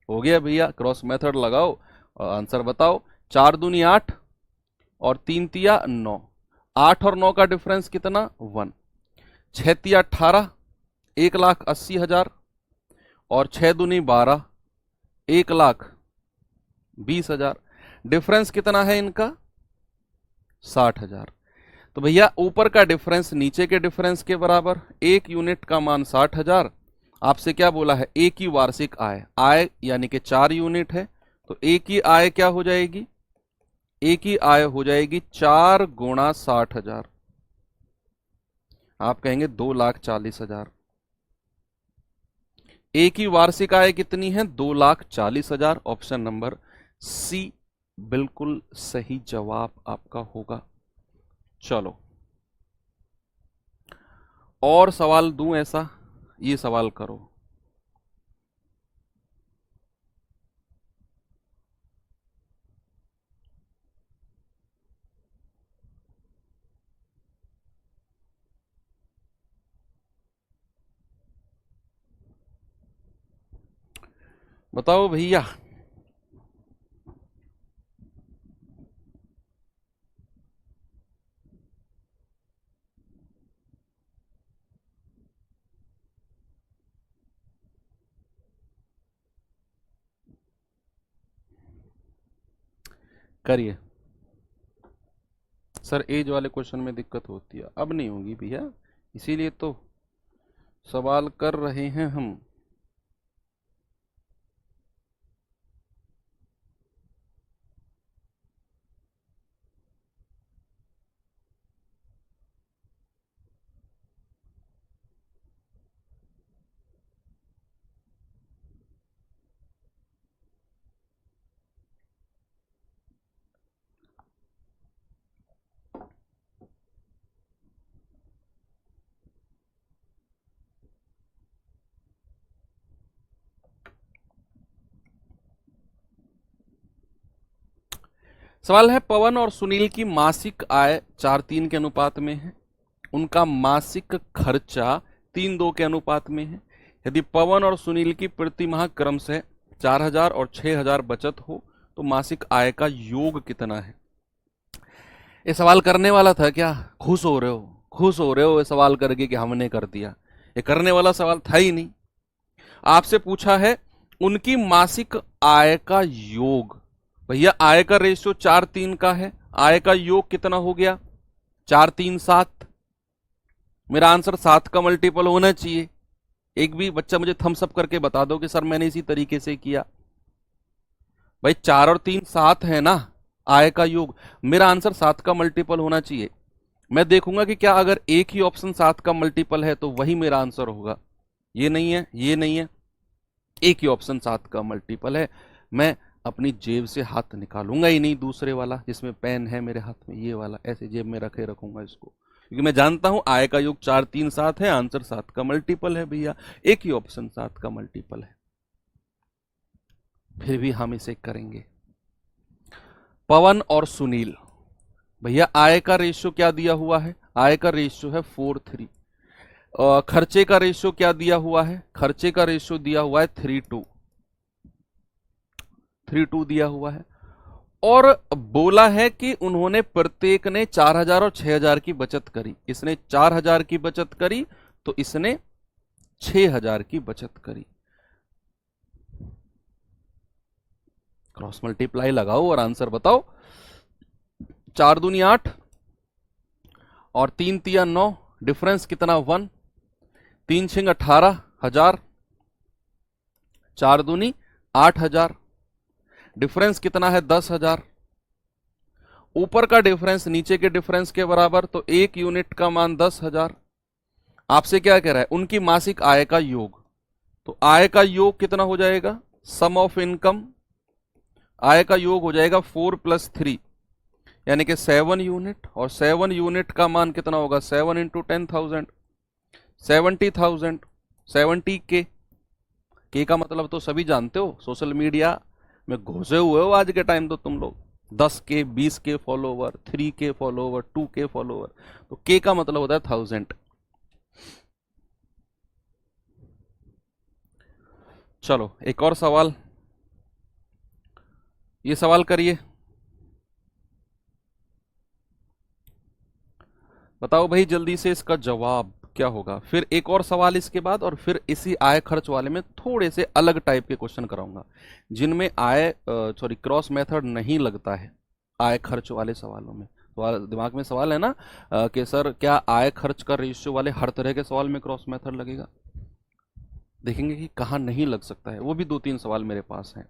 हो गया भैया, क्रॉस मेथड लगाओ और आंसर बताओ। 4 दूनी 8 और 3 तिया 9, 8 और 9 का डिफरेंस कितना 1। 6 तिया 18, 1,80,000, और 6 दूनी 12, 1,20,000। डिफरेंस कितना है इनका 60,000। तो भैया ऊपर का डिफरेंस नीचे के डिफरेंस के बराबर। एक यूनिट का मान 60,000। आपसे क्या बोला है, ए की वार्षिक आय, आय यानी कि 4 यूनिट है, तो ए की आय क्या हो जाएगी, ए की आय हो जाएगी 4 गुणा 60,000। आप कहेंगे 2,40,000। ए की वार्षिक आय कितनी है 2,40,000। ऑप्शन नंबर सी बिल्कुल सही जवाब आपका होगा। चलो और सवाल दूं ऐसा, ये सवाल करो। बताओ भैया। करिए। सर एज वाले क्वेश्चन में दिक्कत होती है, अब नहीं होगी भैया, इसीलिए तो सवाल कर रहे हैं हम। सवाल है, पवन और सुनील की मासिक आय 4:3 के अनुपात में है, उनका मासिक खर्चा 3:2 के अनुपात में है। यदि पवन और सुनील की प्रति माह क्रमशः 4,000 और 6,000 बचत हो तो मासिक आय का योग कितना है। ये सवाल करने वाला था क्या? खुश हो रहे हो? खुश हो रहे हो ये सवाल करके कि हमने कर दिया? ये करने वाला सवाल था ही नहीं। आपसे पूछा है उनकी मासिक आय का योग। भैया आय का रेशियो 4:3 का है, आय का योग कितना हो गया? 4 3 7। मेरा आंसर 7 का मल्टीपल होना चाहिए। एक भी बच्चा मुझे थम्स अप करके बता दो कि सर मैंने इसी तरीके से किया। भाई 4 और 3 7 है ना आय का योग, मेरा आंसर 7 का मल्टीपल होना चाहिए। मैं देखूंगा कि क्या अगर एक ही ऑप्शन 7 का मल्टीपल है तो वही मेरा आंसर होगा। ये नहीं है, ये नहीं है, एक ही ऑप्शन 7 का मल्टीपल है। मैं अपनी जेब से हाथ निकालूंगा ही नहीं, दूसरे वाला जिसमें पेन है मेरे हाथ में, ये वाला ऐसे जेब में रखे रखूंगा इसको, क्योंकि मैं जानता हूं आय का योग 4 3 7 है, आंसर 7 का मल्टीपल है भैया, एक ही ऑप्शन 7 का मल्टीपल है। फिर भी हम इसे करेंगे। पवन और सुनील, भैया आय का रेशियो क्या दिया हुआ है? आय का रेशियो है 4:3। खर्चे का रेशियो क्या दिया हुआ है? खर्चे का रेशियो दिया हुआ है 3:2 दिया हुआ है। और बोला है कि उन्होंने प्रत्येक ने 4,000 और 6,000 की बचत करी। इसने 4,000 की बचत करी तो इसने 6,000 की बचत करी। क्रॉस मल्टीप्लाई लगाओ और आंसर बताओ। 4 दूनी 8 और 3 तिया 9, डिफरेंस कितना? 1। 3 छिंग 18,000, 4 दूनी 8,000, डिफरेंस कितना है? 10,000। ऊपर का डिफरेंस नीचे के डिफरेंस के बराबर, तो एक यूनिट का मान 10,000। आपसे क्या कह रहा है? उनकी मासिक आय का योग। तो आय का योग कितना हो जाएगा? सम ऑफ इनकम, आय का योग हो जाएगा 4 + 3 यानी कि 7 यूनिट, और 7 यूनिट का मान कितना होगा? 7 × 10,000, 70,000, 70 के का मतलब तो सभी जानते हो, सोशल मीडिया में घुसे हुए हो आज के टाइम तो तुम लोग। 10 के, 20 के फॉलोवर, 3 के फॉलोवर, 2 के फॉलोवर, तो के का मतलब होता है 1000। चलो एक और सवाल, ये सवाल करिए। बताओ भाई जल्दी से इसका जवाब क्या होगा। फिर एक और सवाल इसके बाद, और फिर इसी आय खर्च वाले में थोड़े से अलग टाइप के क्वेश्चन कराऊंगा जिनमें क्रॉस मेथड नहीं लगता है आय खर्च वाले सवालों में। तो दिमाग में सवाल है ना कि सर क्या आय खर्च का रेशियो वाले हर तरह के सवाल में क्रॉस मेथड लगेगा? देखेंगे कि कहाँ नहीं लग सकता है, वो भी 2-3 सवाल मेरे पास हैं।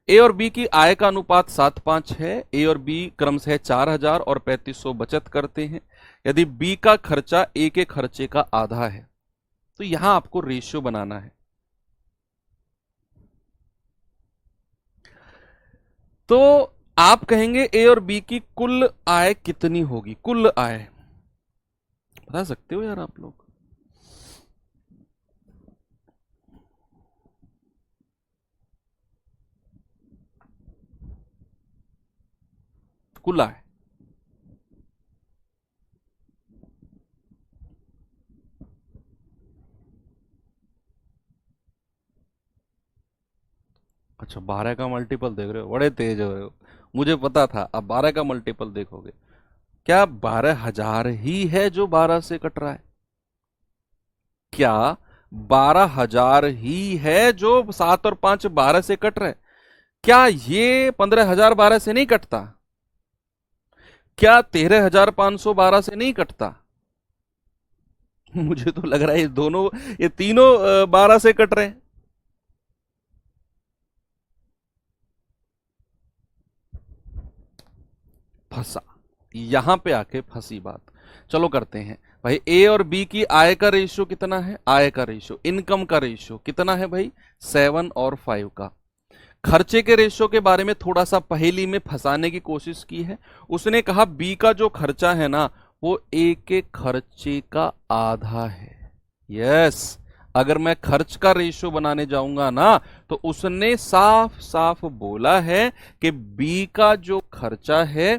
ए और बी की आय का अनुपात 7:5 है। ए और बी क्रमशः 4,000 और 3,500 बचत करते हैं। यदि बी का खर्चा ए के खर्चे का आधा है तो यहां आपको रेशियो बनाना है। तो आप कहेंगे ए और बी की कुल आय कितनी होगी? कुल आय बता सकते हो यार आप लोग? कुल आय अच्छा, 12 का मल्टीपल देख रहे हो, बड़े तेज हो रहे हो। मुझे पता था अब 12 का मल्टीपल देखोगे। क्या 12,000 ही है जो 12 से कट रहा है? क्या 12,000 ही है जो 7 और 5 12 से कट रहे हैं? क्या ये 15,000 12 से नहीं कटता? क्या 13,512 से नहीं कटता? मुझे तो लग रहा है ये दोनों, ये तीनों 12 से कट रहे हैं। फंसा, यहां पे आके फंसी बात। चलो करते हैं भाई, ए और बी की आय का रेशियो कितना है? आय का रेशियो, इनकम का रेशियो कितना है भाई? 7 और 5 का। खर्चे के रेशियो के बारे में थोड़ा सा पहेली में फंसाने की कोशिश की है। उसने कहा बी का जो खर्चा है ना, वो ए के खर्चे का आधा है। यस, अगर मैं खर्च का रेशियो बनाने जाऊंगा ना, तो उसने साफ साफ बोला है कि बी का जो खर्चा है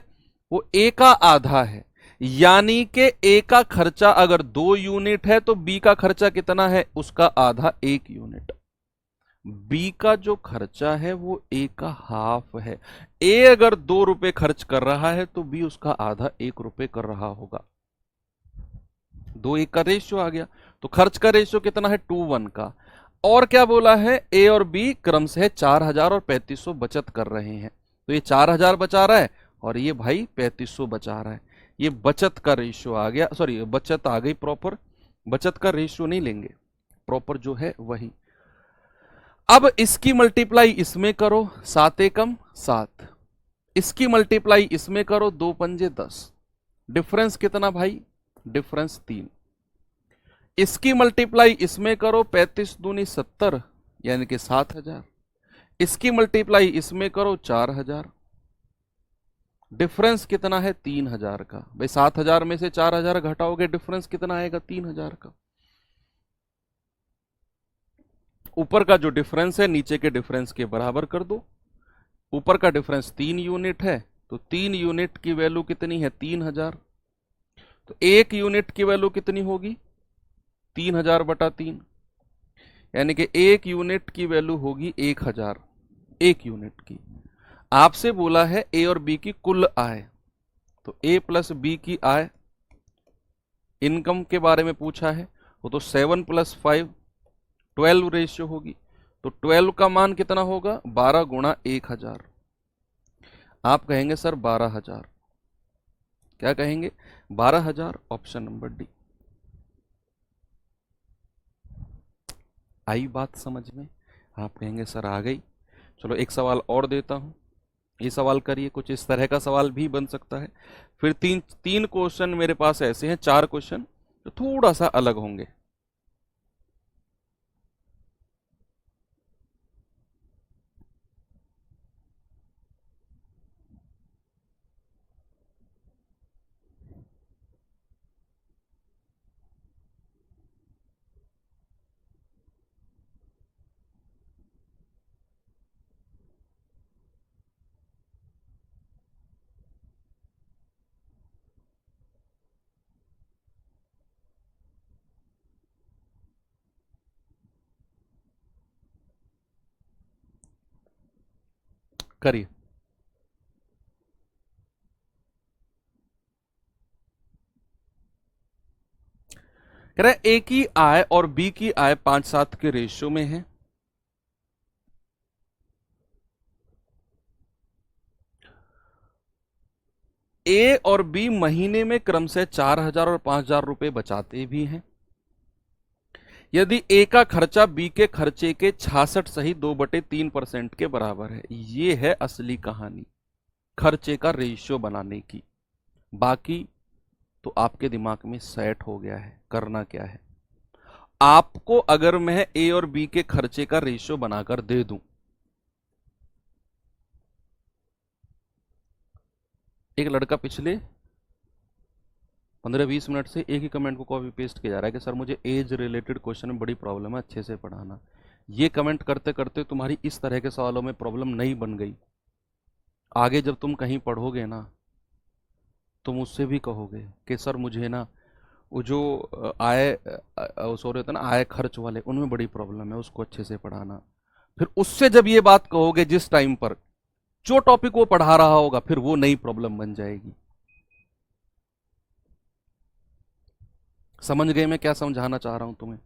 वो ए का आधा है। यानी कि ए का खर्चा अगर 2 यूनिट है तो बी का खर्चा कितना है? उसका आधा 1 यूनिट। बी का जो खर्चा है वो ए का हाफ है। ए अगर 2 रुपए खर्च कर रहा है तो बी उसका आधा 1 रुपए कर रहा होगा। 2:1 का रेशियो आ गया। तो खर्च का रेशियो कितना है? 2:1 का। और क्या बोला है? ए और बी क्रम से 4,000 और 3,500 बचत कर रहे हैं। तो ये 4,000 बचा रहा है और ये भाई 3,500 बचा रहा है। ये बचत का रेशियो आ गया, सॉरी बचत आ गई प्रॉपर। बचत का रेशियो नहीं लेंगे, प्रॉपर जो है वही। अब इसकी मल्टीप्लाई इसमें करो, 7 एकम 7। इसकी मल्टीप्लाई इसमें करो, 2 पंजे 10। डिफरेंस कितना भाई? डिफरेंस 3। इसकी मल्टीप्लाई इसमें करो, 35 दूनी 70, यानी कि 7,000। इसकी मल्टीप्लाई इसमें करो, 4,000। डिफरेंस कितना है? 3,000 का। भाई 7,000 में से 4,000 घटाओगे, डिफरेंस कितना आएगा? 3,000 का। ऊपर का जो डिफरेंस है नीचे के डिफरेंस के बराबर कर दो। ऊपर का डिफरेंस 3 यूनिट है, तो 3 यूनिट की वैल्यू कितनी है? 3,000। तो 1 यूनिट की वैल्यू कितनी होगी? 3,000/3, यानी कि 1 यूनिट की वैल्यू होगी 1,000। 1 यूनिट की। आपसे बोला है ए और बी की कुल आय, तो ए प्लस बी की आय। इनकम के बारे में पूछा है, वो तो 7 + 5 12 रेशियो होगी। तो 12 का मान कितना होगा? 12 × 1,000। आप कहेंगे सर 12,000। क्या कहेंगे? 12,000। Option number D. आई बात समझ में? आप कहेंगे सर आ गई। चलो एक सवाल और देता हूं, ये सवाल करिए। कुछ इस तरह का सवाल भी बन सकता है। फिर तीन तीन क्वेश्चन मेरे पास ऐसे हैं, 4 क्वेश्चन जो थोड़ा सा अलग होंगे। करिए। कह रहा है ए की आय और बी की आय 5:7 के रेशियो में है। ए और बी महीने में क्रम से 4,000 और 5,000 रुपए बचाते भी हैं। यदि ए का खर्चा बी के खर्चे के 66 सही 2/3% के बराबर है। ये है असली कहानी खर्चे का रेशियो बनाने की। बाकी तो आपके दिमाग में सेट हो गया है। करना क्या है, आपको अगर मैं ए और बी के खर्चे का रेशियो बनाकर दे दूं, एक लड़का पिछले 15-20 मिनट से एक ही कमेंट को कॉपी पेस्ट किया जा रहा है कि सर मुझे एज रिलेटेड क्वेश्चन में बड़ी प्रॉब्लम है, अच्छे से पढ़ाना। ये कमेंट करते करते तुम्हारी इस तरह के सवालों में प्रॉब्लम नहीं बन गई, आगे जब तुम कहीं पढ़ोगे ना, तुम उससे भी कहोगे कि सर मुझे ना वो जो आय सो रहे होते ना आय खर्च वाले, उनमें बड़ी प्रॉब्लम है, उसको अच्छे से पढ़ाना। फिर उससे जब ये बात कहोगे जिस टाइम पर जो टॉपिक वो पढ़ा रहा होगा, फिर वो नई प्रॉब्लम बन जाएगी। समझ गए मैं क्या समझाना चाह रहा हूं तुम्हें?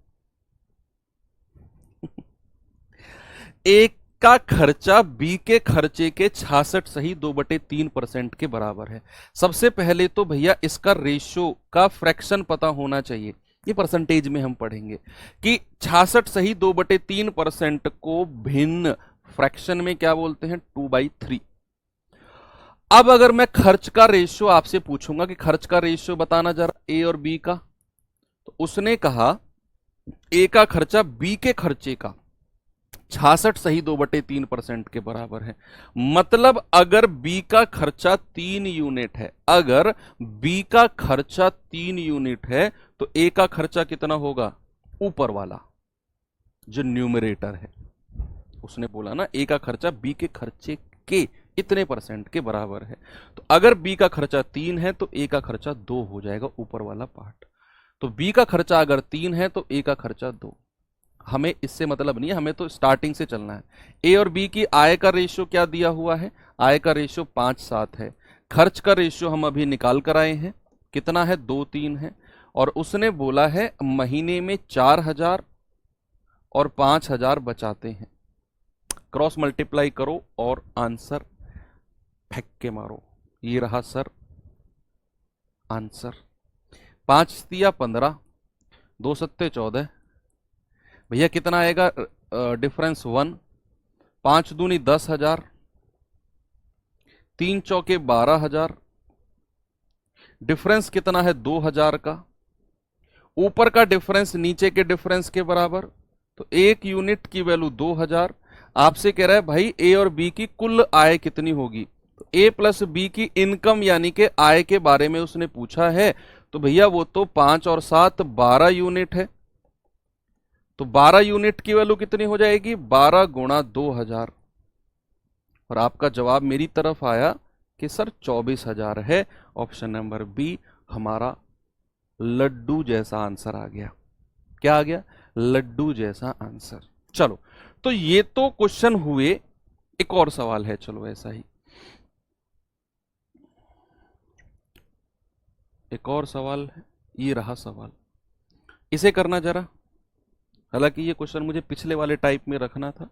ए का खर्चा बी के खर्चे के 66 सही 2/3% के बराबर है। सबसे पहले तो भैया इसका रेशियो का फ्रैक्शन पता होना चाहिए। ये परसेंटेज में हम पढ़ेंगे कि 66 सही 2/3% को भिन्न फ्रैक्शन में क्या बोलते हैं, 2/3। अब अगर मैं खर्च का रेशियो आपसे पूछूंगा कि खर्च का रेशियो बताना जरा ए और बी का, तो उसने कहा ए का खर्चा बी के खर्चे का 66 सही 2/3% के बराबर है। मतलब अगर बी का खर्चा 3 यूनिट है, अगर बी का खर्चा 3 यूनिट है, तो ए का खर्चा कितना होगा, ऊपर वाला जो न्यूमरेटर है। उसने बोला ना ए का खर्चा बी के खर्चे के इतने % के बराबर है। तो अगर बी का खर्चा 3 है तो ए का खर्चा 2 हो जाएगा, ऊपर वाला पार्ट। तो बी का खर्चा अगर 3 है तो ए का खर्चा 2। हमें इससे मतलब नहीं है, हमें तो स्टार्टिंग से चलना है। ए और बी की आय का रेशियो क्या दिया हुआ है, आय का रेशियो 5-7 है। खर्च का रेशियो हम अभी निकाल कर आए हैं, कितना है, 2-3 है। और उसने बोला है महीने में 4000 और 5000 बचाते हैं। क्रॉस मल्टीप्लाई करो और आंसर फेंक के मारो। ये रहा सर आंसर। 5 दिया 15, 2 सत्ते 14, भैया कितना आएगा डिफरेंस 1। 5 दूनी 10,000, 3 चौके 12,000, डिफरेंस कितना है 2,000 का। ऊपर का डिफरेंस नीचे के डिफरेंस के बराबर, तो एक यूनिट की वैल्यू 2000। आपसे कह रहा है भाई ए और बी की कुल आय कितनी होगी, तो ए प्लस बी की इनकम यानी कि आय के बारे में उसने पूछा है। तो भैया वो तो 5 और 7 12 यूनिट है, तो 12 यूनिट की वैल्यू कितनी हो जाएगी, 12 गुणा 2000। और आपका जवाब मेरी तरफ आया कि सर 24,000 है। ऑप्शन नंबर बी हमारा लड्डू जैसा आंसर आ गया। क्या आ गया, लड्डू जैसा आंसर। चलो, तो ये तो क्वेश्चन हुए। एक और सवाल है, चलो ऐसा ही एक और सवाल है। ये रहा सवाल, इसे करना जरा। हालांकि ये क्वेश्चन मुझे पिछले वाले टाइप में रखना था,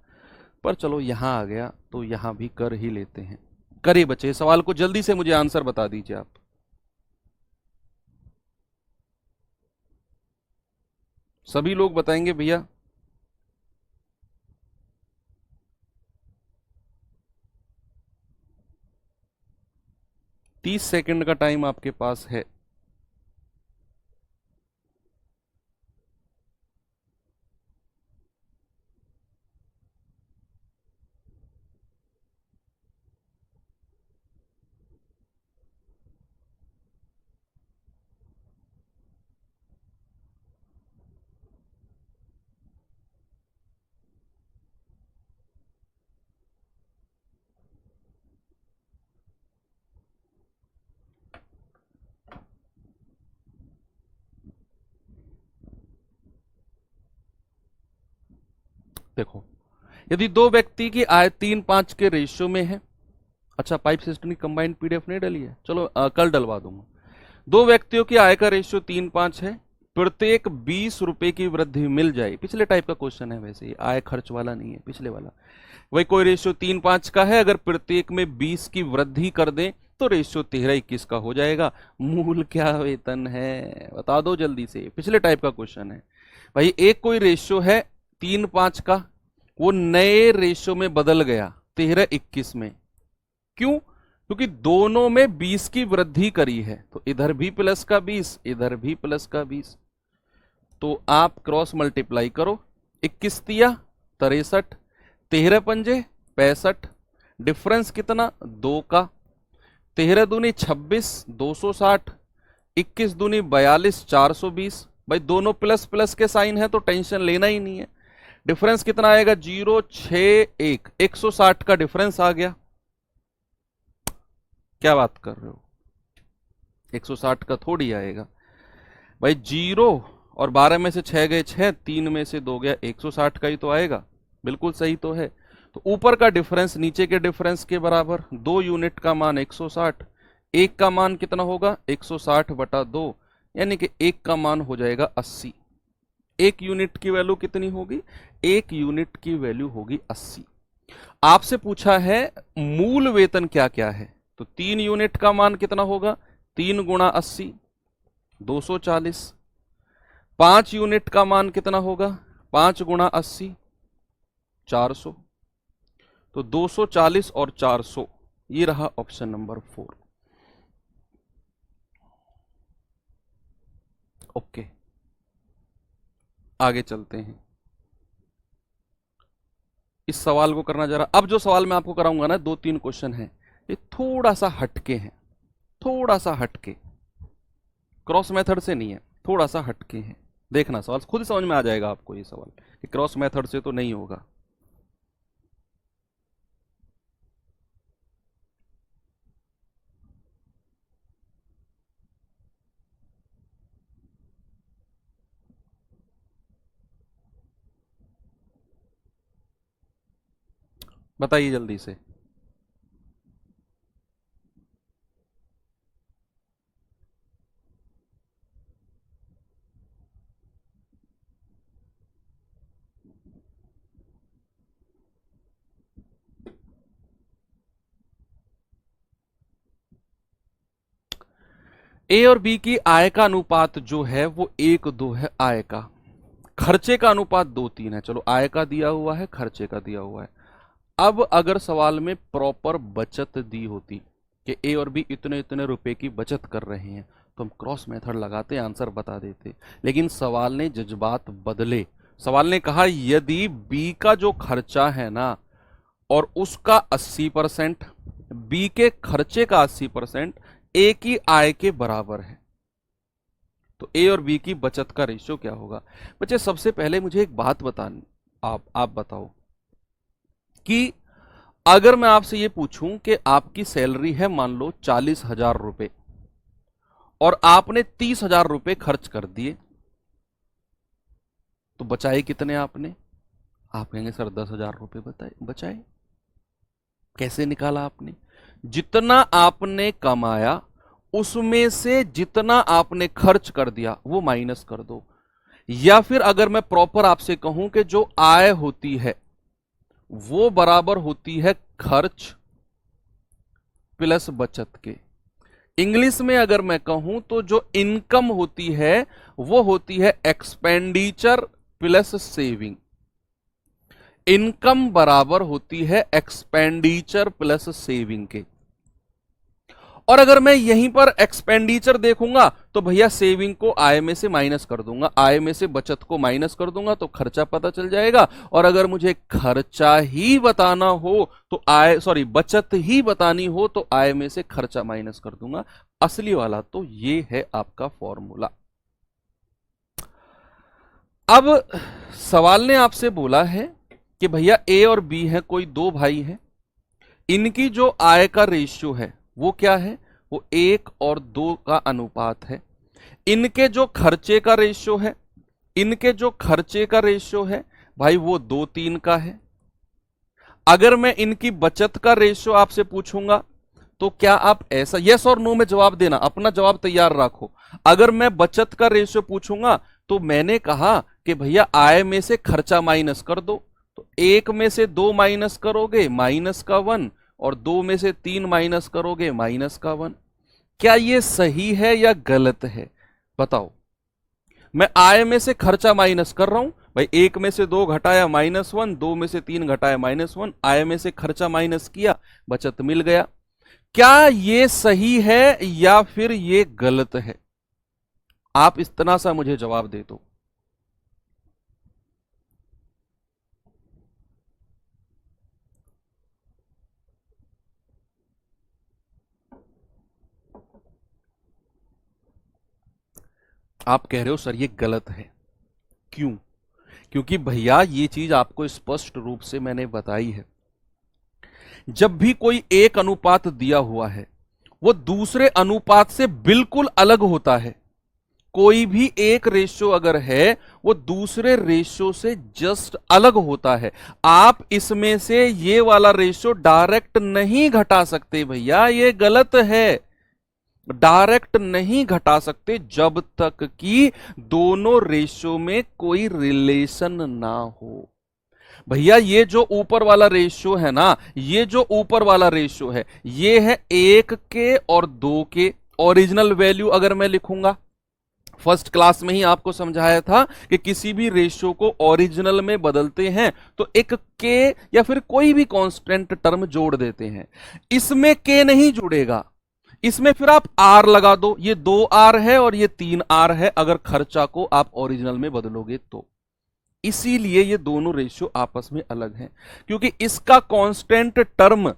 पर चलो यहां आ गया तो यहां भी कर ही लेते हैं। करे बच्चे, सवाल को जल्दी से मुझे आंसर बता दीजिए आप। सभी लोग बताएंगे भैया? 30 सेकंड का टाइम आपके पास है। देखो, यदि दो व्यक्ति की आय 3-5 के रेशियो में है। अच्छा, पाइप सिस्टम की कंबाइंड पीडीएफ नहीं डली है, चलो कल डलवा दूंगा। दो व्यक्तियों की आय का रेशियो 3-5 है, प्रत्येक 20 रुपए की वृद्धि मिल जाए। पिछले टाइप का क्वेश्चन है, वैसे ही आय खर्च वाला नहीं है, पिछले वाला। वही कोई रेशियो 3-5 का है, अगर प्रत्येक में 20 की वृद्धि कर दें तो रेशियो 13-21 का हो जाएगा। मूल क्या वेतन है, बता दो जल्दी से। पिछले टाइप का क्वेश्चन है भाई। एक कोई रेशियो है 3-5 का, वो नए रेशियो में बदल गया 13-21 में। क्यों? क्योंकि दोनों में 20 की वृद्धि करी है, तो इधर भी प्लस का 20, इधर भी प्लस का 20। तो आप क्रॉस मल्टीप्लाई करो। 21 तिया 63, 13 पंजे 65, डिफरेंस कितना 2 का। 13 दूनी 26 260, 21 दूनी 42 420। भाई दोनों प्लस प्लस के साइन है तो टेंशन लेना ही नहीं है। डिफरेंस कितना आएगा 061, 160 का डिफरेंस आ गया। क्या बात कर रहे हो, 160 का थोड़ी आएगा भाई। 0 और 12 में से 6 गए 6, 3 में से 2 गया, 160 का ही तो आएगा। बिल्कुल सही तो है। तो ऊपर का डिफरेंस नीचे के डिफरेंस के बराबर, 2 यूनिट का मान 160, एक का मान कितना होगा 160 बटा 2, यानी कि एक का मान हो जाएगा 80। एक यूनिट की वैल्यू कितनी होगी, एक यूनिट की वैल्यू होगी 80। आपसे पूछा है मूल वेतन क्या क्या है, तो 3 यूनिट का मान कितना होगा, 3 गुणा 80 240। 5 यूनिट का मान कितना होगा, 5 गुणा 80 400। तो 240 और 400, ये रहा ऑप्शन नंबर 4। ओके, आगे चलते हैं। इस सवाल को करना जरा, अब जो सवाल मैं आपको कराऊंगा ना, 2-3 क्वेश्चन है, ये थोड़ा सा हटके हैं, थोड़ा सा हटके, क्रॉस मेथड से नहीं है, थोड़ा सा हटके हैं। देखना सवाल खुद समझ में आ जाएगा आपको, ये सवाल कि क्रॉस मेथड से तो नहीं होगा। बताइए जल्दी से। ए और बी की आय का अनुपात जो है वो 1:2 है आय का, खर्चे का अनुपात 2:3 है। चलो आय का दिया हुआ है, खर्चे का दिया हुआ है। अब अगर सवाल में प्रॉपर बचत दी होती कि ए और बी इतने इतने रुपए की बचत कर रहे हैं, तो हम क्रॉस मेथड लगाते, आंसर बता देते। लेकिन सवाल ने जज्बात बदले। सवाल ने कहा यदि बी का जो खर्चा है ना और उसका 80%, बी के खर्चे का 80% ए की आय के बराबर है, तो ए और बी की बचत का रेशियो क्या होगा। बच्चे सबसे पहले मुझे एक बात बतानी, आप बताओ कि अगर मैं आपसे ये पूछूं कि आपकी सैलरी है मान लो 40,000 रुपए और आपने 30,000 रुपए खर्च कर दिए, तो बचाए कितने आपने। आप कहेंगे सर 10,000 रुपए बचाए। कैसे निकाला आपने, जितना आपने कमाया उसमें से जितना आपने खर्च कर दिया वो माइनस कर दो। या फिर अगर मैं प्रॉपर आपसे कहूं कि जो आय होती है वो बराबर होती है खर्च प्लस बचत के। इंग्लिश में अगर मैं कहूं तो जो इनकम होती है वो होती है एक्सपेंडिचर प्लस सेविंग। इनकम बराबर होती है एक्सपेंडिचर प्लस सेविंग के। और अगर मैं यहीं पर एक्सपेंडिचर देखूंगा तो भैया सेविंग को आय में से माइनस कर दूंगा, आय में से बचत को माइनस कर दूंगा तो खर्चा पता चल जाएगा। और अगर मुझे खर्चा ही बताना हो तो बचत ही बतानी हो तो आय में से खर्चा माइनस कर दूंगा। असली वाला तो ये है आपका फॉर्मूला। अब सवाल ने आपसे बोला है कि भैया ए और बी है, कोई दो भाई हैं, इनकी जो आय का रेशियो है वो क्या है, वो 1 और 2 का अनुपात है। इनके जो खर्चे का रेशियो है, इनके जो खर्चे का रेशियो है भाई वो 2:3 का है। अगर मैं इनकी बचत का रेशियो आपसे पूछूंगा तो क्या आप ऐसा यस और नो में जवाब देना, अपना जवाब तैयार रखो। अगर मैं बचत का रेशियो पूछूंगा तो मैंने कहा कि भैया आय में से खर्चा माइनस कर दो, तो 1 में से 2 माइनस करोगे माइनस का 1, और 2 में से 3 माइनस करोगे माइनस का 1। क्या ये सही है या गलत है बताओ। मैं आय में से खर्चा माइनस कर रहा हूं भाई, 1 में से 2 घटाया -1, 2 में से 3 घटाया -1, आय में से खर्चा माइनस किया, बचत मिल गया। क्या ये सही है या फिर ये गलत है, आप इतना सा मुझे जवाब दे दो। आप कह रहे हो सर ये गलत है, क्यों। क्योंकि भैया ये चीज आपको स्पष्ट रूप से मैंने बताई है, जब भी कोई एक अनुपात दिया हुआ है वो दूसरे अनुपात से बिल्कुल अलग होता है। कोई भी एक रेशियो अगर है वो दूसरे रेशियो से जस्ट अलग होता है। आप इसमें से ये वाला रेशियो डायरेक्ट नहीं घटा सकते भैया, ये गलत है। डायरेक्ट नहीं घटा सकते जब तक कि दोनों रेशियो में कोई रिलेशन ना हो। भैया ये जो ऊपर वाला रेशियो है ना, ये जो ऊपर वाला रेशियो है, ये है 1 के और 2 के। ओरिजिनल वैल्यू अगर मैं लिखूंगा, फर्स्ट क्लास में ही आपको समझाया था कि किसी भी रेशियो को ओरिजिनल में बदलते हैं तो एक के या फिर कोई भी कांस्टेंट टर्म जोड़ देते हैं। इसमें के नहीं जुड़ेगा, इसमें फिर आप आर लगा दो। ये 2 आर है और ये 3 आर है अगर खर्चा को आप ओरिजिनल में बदलोगे तो। इसीलिए ये दोनों रेशियो आपस में अलग हैं, क्योंकि इसका कांस्टेंट टर्म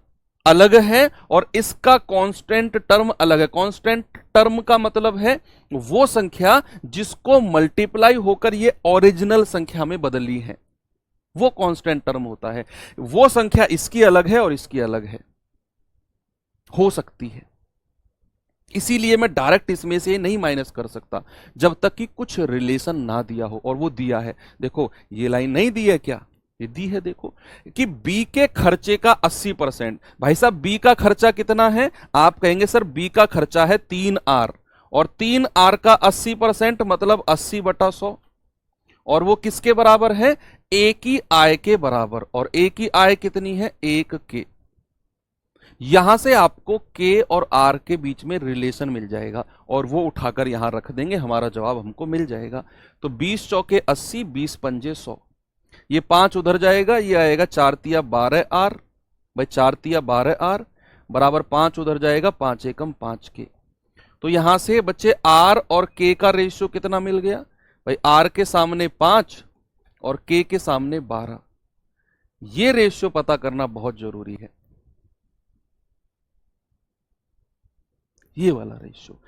अलग है और इसका कांस्टेंट टर्म अलग है। कांस्टेंट टर्म का मतलब है वो संख्या जिसको मल्टीप्लाई होकर ये ओरिजिनल संख्या में बदली है, वो कांस्टेंट टर्म होता है। वो संख्या इसकी अलग है और इसकी अलग है, हो सकती है। इसीलिए मैं डायरेक्ट इसमें से नहीं माइनस कर सकता जब तक कि कुछ रिलेशन ना दिया हो, और वो दिया है। देखो ये लाइन नहीं दी है क्या, ये दी है। देखो कि बी के खर्चे का 80%। भाई साहब बी का खर्चा कितना है? आप कहेंगे सर बी का खर्चा है 3 आर, और 3 आर का 80% मतलब 80/100, और वो किसके बराबर है? ए की आय के बराबर। और ए की आय कितनी है? 1 के। यहां से आपको के और आर के बीच में रिलेशन मिल जाएगा और वो उठाकर यहां रख देंगे, हमारा जवाब हमको मिल जाएगा। तो 20 चौके 80, 20 पंजे 100, ये 5 उधर जाएगा, ये आएगा 4 तिया 12 आर। भाई 4 तिया 12 आर बराबर 5 उधर जाएगा, 5 एकम 5 के। तो यहां से बच्चे आर और के का रेशियो कितना मिल गया? भाई आर के सामने 5 और के के सामने 12। ये रेशियो पता करना बहुत जरूरी है, ये वाला रेशियो।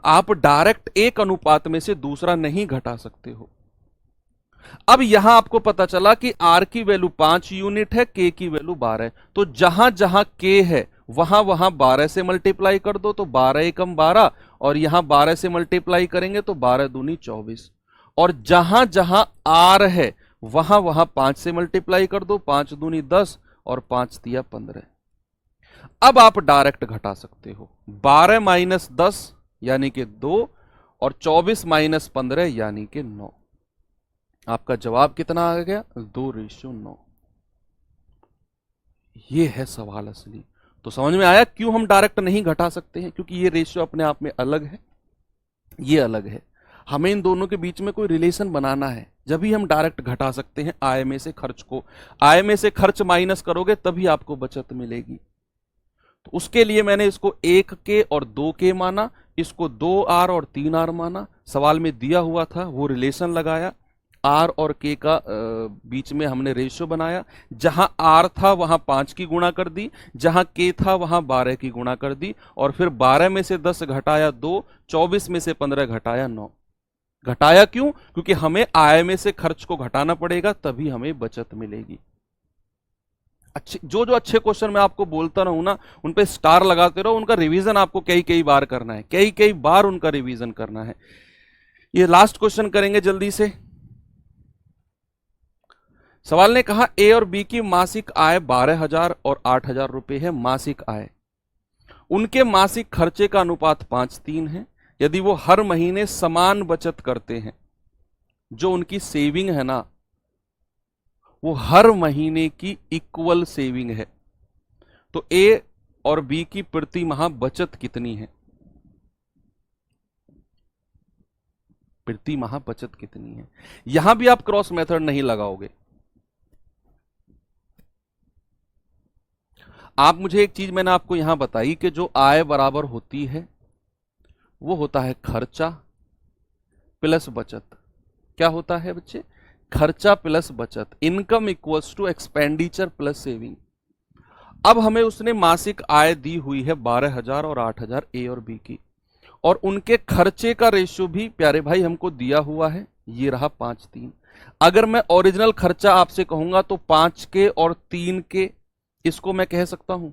आप डायरेक्ट एक अनुपात में से दूसरा नहीं घटा सकते हो। अब यहां आपको पता चला कि आर की वैल्यू 5 यूनिट है, के की वैल्यू 12 है। तो जहां जहां के है वहां वहां 12 से मल्टीप्लाई कर दो, तो 12 एकम 12, और यहां 12 से मल्टीप्लाई करेंगे तो 12 दूनी 24। और जहां जहां आर है वहां वहां 5 से मल्टीप्लाई कर दो, 5 दूनी 10 और 5 तिया 15। अब आप डायरेक्ट घटा सकते हो। 12 माइनस 10 यानी कि 2, और 24 माइनस 15 यानी कि 9। आपका जवाब कितना आ गया? 2:9। ये है सवाल असली। तो समझ में आया क्यों हम डायरेक्ट नहीं घटा सकते हैं? क्योंकि ये रेशियो अपने आप में अलग है, ये अलग है। हमें इन दोनों के बीच में कोई रिलेशन बनाना है, जब ही हम डायरेक्ट घटा सकते हैं आय में से खर्च को। आय में से खर्च माइनस करोगे तभी आपको बचत मिलेगी। तो उसके लिए मैंने इसको 1 के और 2 के माना, इसको 2 आर और 3 आर माना। सवाल में दिया हुआ था वो रिलेशन लगाया, आर और के का बीच में हमने रेशियो बनाया। जहां आर था वहां 5 की गुणा कर दी, जहां के था वहां 12 की गुणा कर दी, और फिर 12 में से 10 घटाया 2, 24 में से 15 घटाया 9। घटाया क्यों? क्योंकि हमें आय में से खर्च को घटाना पड़ेगा, तभी हमें बचत मिलेगी। अच्छे जो जो अच्छे क्वेश्चन मैं आपको बोलता रहूं ना, उन पे स्टार लगाते रहो। उनका रिवीजन आपको कई कई बार करना है, कई कई बार उनका रिवीजन करना है। ये लास्ट क्वेश्चन करेंगे जल्दी से। सवाल ने कहा ए और बी की मासिक आय 12,000 और 8,000 रुपए है मासिक आय। उनके मासिक खर्चे का अनुपात 5:3 है। यदि वो हर महीने समान बचत करते हैं, जो उनकी सेविंग है ना वो हर महीने की इक्वल सेविंग है, तो ए और बी की प्रति माह बचत कितनी है? प्रति माह बचत कितनी है? यहां भी आप क्रॉस मेथड नहीं लगाओगे। आप मुझे एक चीज मैंने आपको यहां बताई कि जो आय बराबर होती है वो होता है खर्चा प्लस बचत। क्या होता है बच्चे? खर्चा प्लस बचत। Income equals to expenditure plus saving. अब हमें उसने मासिक आय दी हुई है 12,000 और 8,000 ए और बी की, और उनके खर्चे का रेशियो भी प्यारे भाई हमको दिया हुआ है, ये रहा 5:3। अगर मैं ओरिजिनल खर्चा आपसे कहूंगा तो 5 के और 3 के, इसको मैं कह सकता हूं।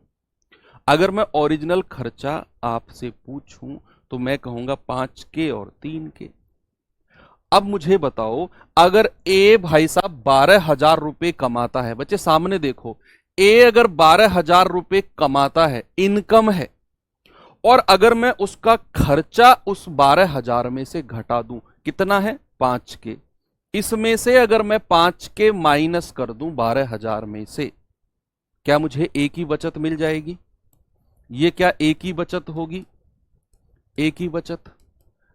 अगर मैं ओरिजिनल खर्चा आपसे पूछूं तो मैं कहूंगा 5 के और 3 के। अब मुझे बताओ, अगर ए भाई साहब 12,000 रुपए कमाता है, बच्चे सामने देखो, ए अगर 12,000 रुपए कमाता है, इनकम है, और अगर मैं उसका खर्चा उस 12,000 में से घटा दूं, कितना है 5K, इसमें से अगर मैं 5K माइनस कर दूं 12,000 में से, क्या मुझे एक ही बचत मिल जाएगी? ये क्या एक ही बचत होगी? एक ही बचत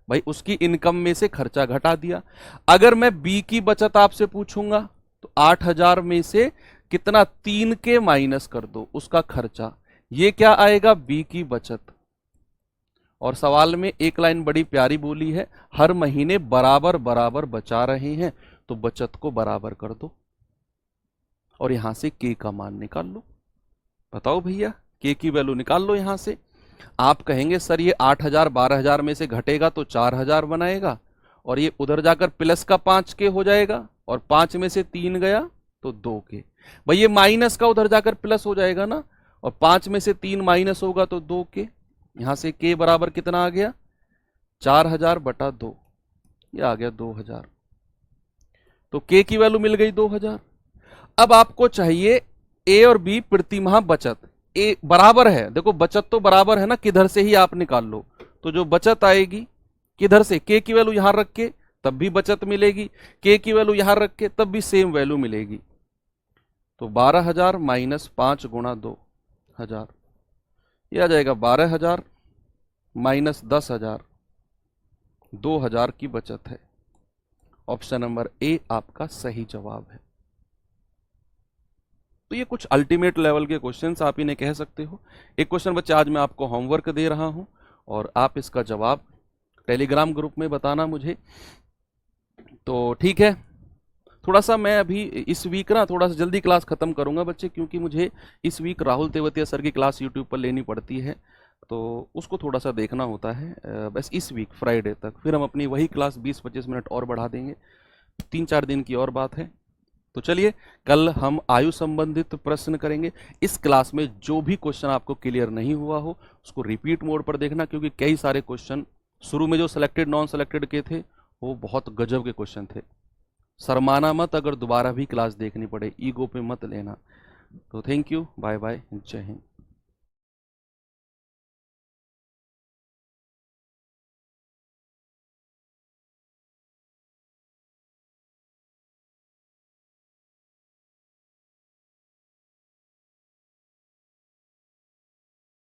भाई, उसकी इनकम में से खर्चा घटा दिया। अगर मैं बी की बचत आपसे पूछूंगा तो 8,000 में से कितना 3K माइनस कर दो उसका खर्चा, ये क्या आएगा? बी की बचत। और सवाल में एक लाइन बड़ी प्यारी बोली है, हर महीने बराबर बराबर बचा रहे हैं, तो बचत को बराबर कर दो और यहां से के का मान निकाल लो। बताओ भैया, के की वैल्यू निकाल लो यहां से। आप कहेंगे सर ये 8,000 12,000 में से घटेगा तो 4,000 बनाएगा, और ये उधर जाकर प्लस का 5K हो जाएगा, और 5 में से 3 गया तो 2K। भाई ये माइनस का उधर जाकर प्लस हो जाएगा ना, और 5 में से 3 माइनस होगा तो 2K। यहां से K बराबर कितना आ गया? 4,000 बटा 2, ये आ गया 2,000। तो K की वैल्यू मिल गई 2,000। अब आपको चाहिए ए और बी प्रतिमाह बचत। ए बराबर है, देखो बचत तो बराबर है ना, किधर से ही आप निकाल लो, तो जो बचत आएगी किधर से, के की वैल्यू यहां रख के तब भी बचत मिलेगी, के की वैल्यू यहां रख के तब भी सेम वैल्यू मिलेगी। तो 12,000 माइनस 5 गुणा 2,000, ये आ जाएगा 12,000 माइनस 10,000, 2,000 की बचत है। ऑप्शन नंबर ए आपका सही जवाब है। तो ये कुछ अल्टीमेट लेवल के क्वेश्चंस आप इन्हें कह सकते हो। एक क्वेश्चन बच्चे आज मैं आपको होमवर्क दे रहा हूं, और आप इसका जवाब टेलीग्राम ग्रुप में बताना मुझे। तो ठीक है, थोड़ा सा मैं अभी इस वीक ना थोड़ा सा जल्दी क्लास खत्म करूंगा बच्चे, क्योंकि मुझे इस वीक राहुल तेवतिया सर की क्लास यूट्यूब पर लेनी पड़ती है, तो उसको थोड़ा सा देखना होता है। बस इस वीक फ्राइडे तक, फिर हम अपनी वही क्लास 20-25 मिनट और बढ़ा देंगे। 3-4 दिन की और बात है। तो चलिए, कल हम आयु संबंधित प्रश्न करेंगे। इस क्लास में जो भी क्वेश्चन आपको क्लियर नहीं हुआ हो उसको रिपीट मोड पर देखना, क्योंकि कई सारे क्वेश्चन शुरू में जो सिलेक्टेड नॉन सिलेक्टेड के थे वो बहुत गजब के क्वेश्चन थे। शर्माना मत, अगर दोबारा भी क्लास देखनी पड़े, ईगो पे मत लेना। तो थैंक यू, बाय बाय, जय हिंद।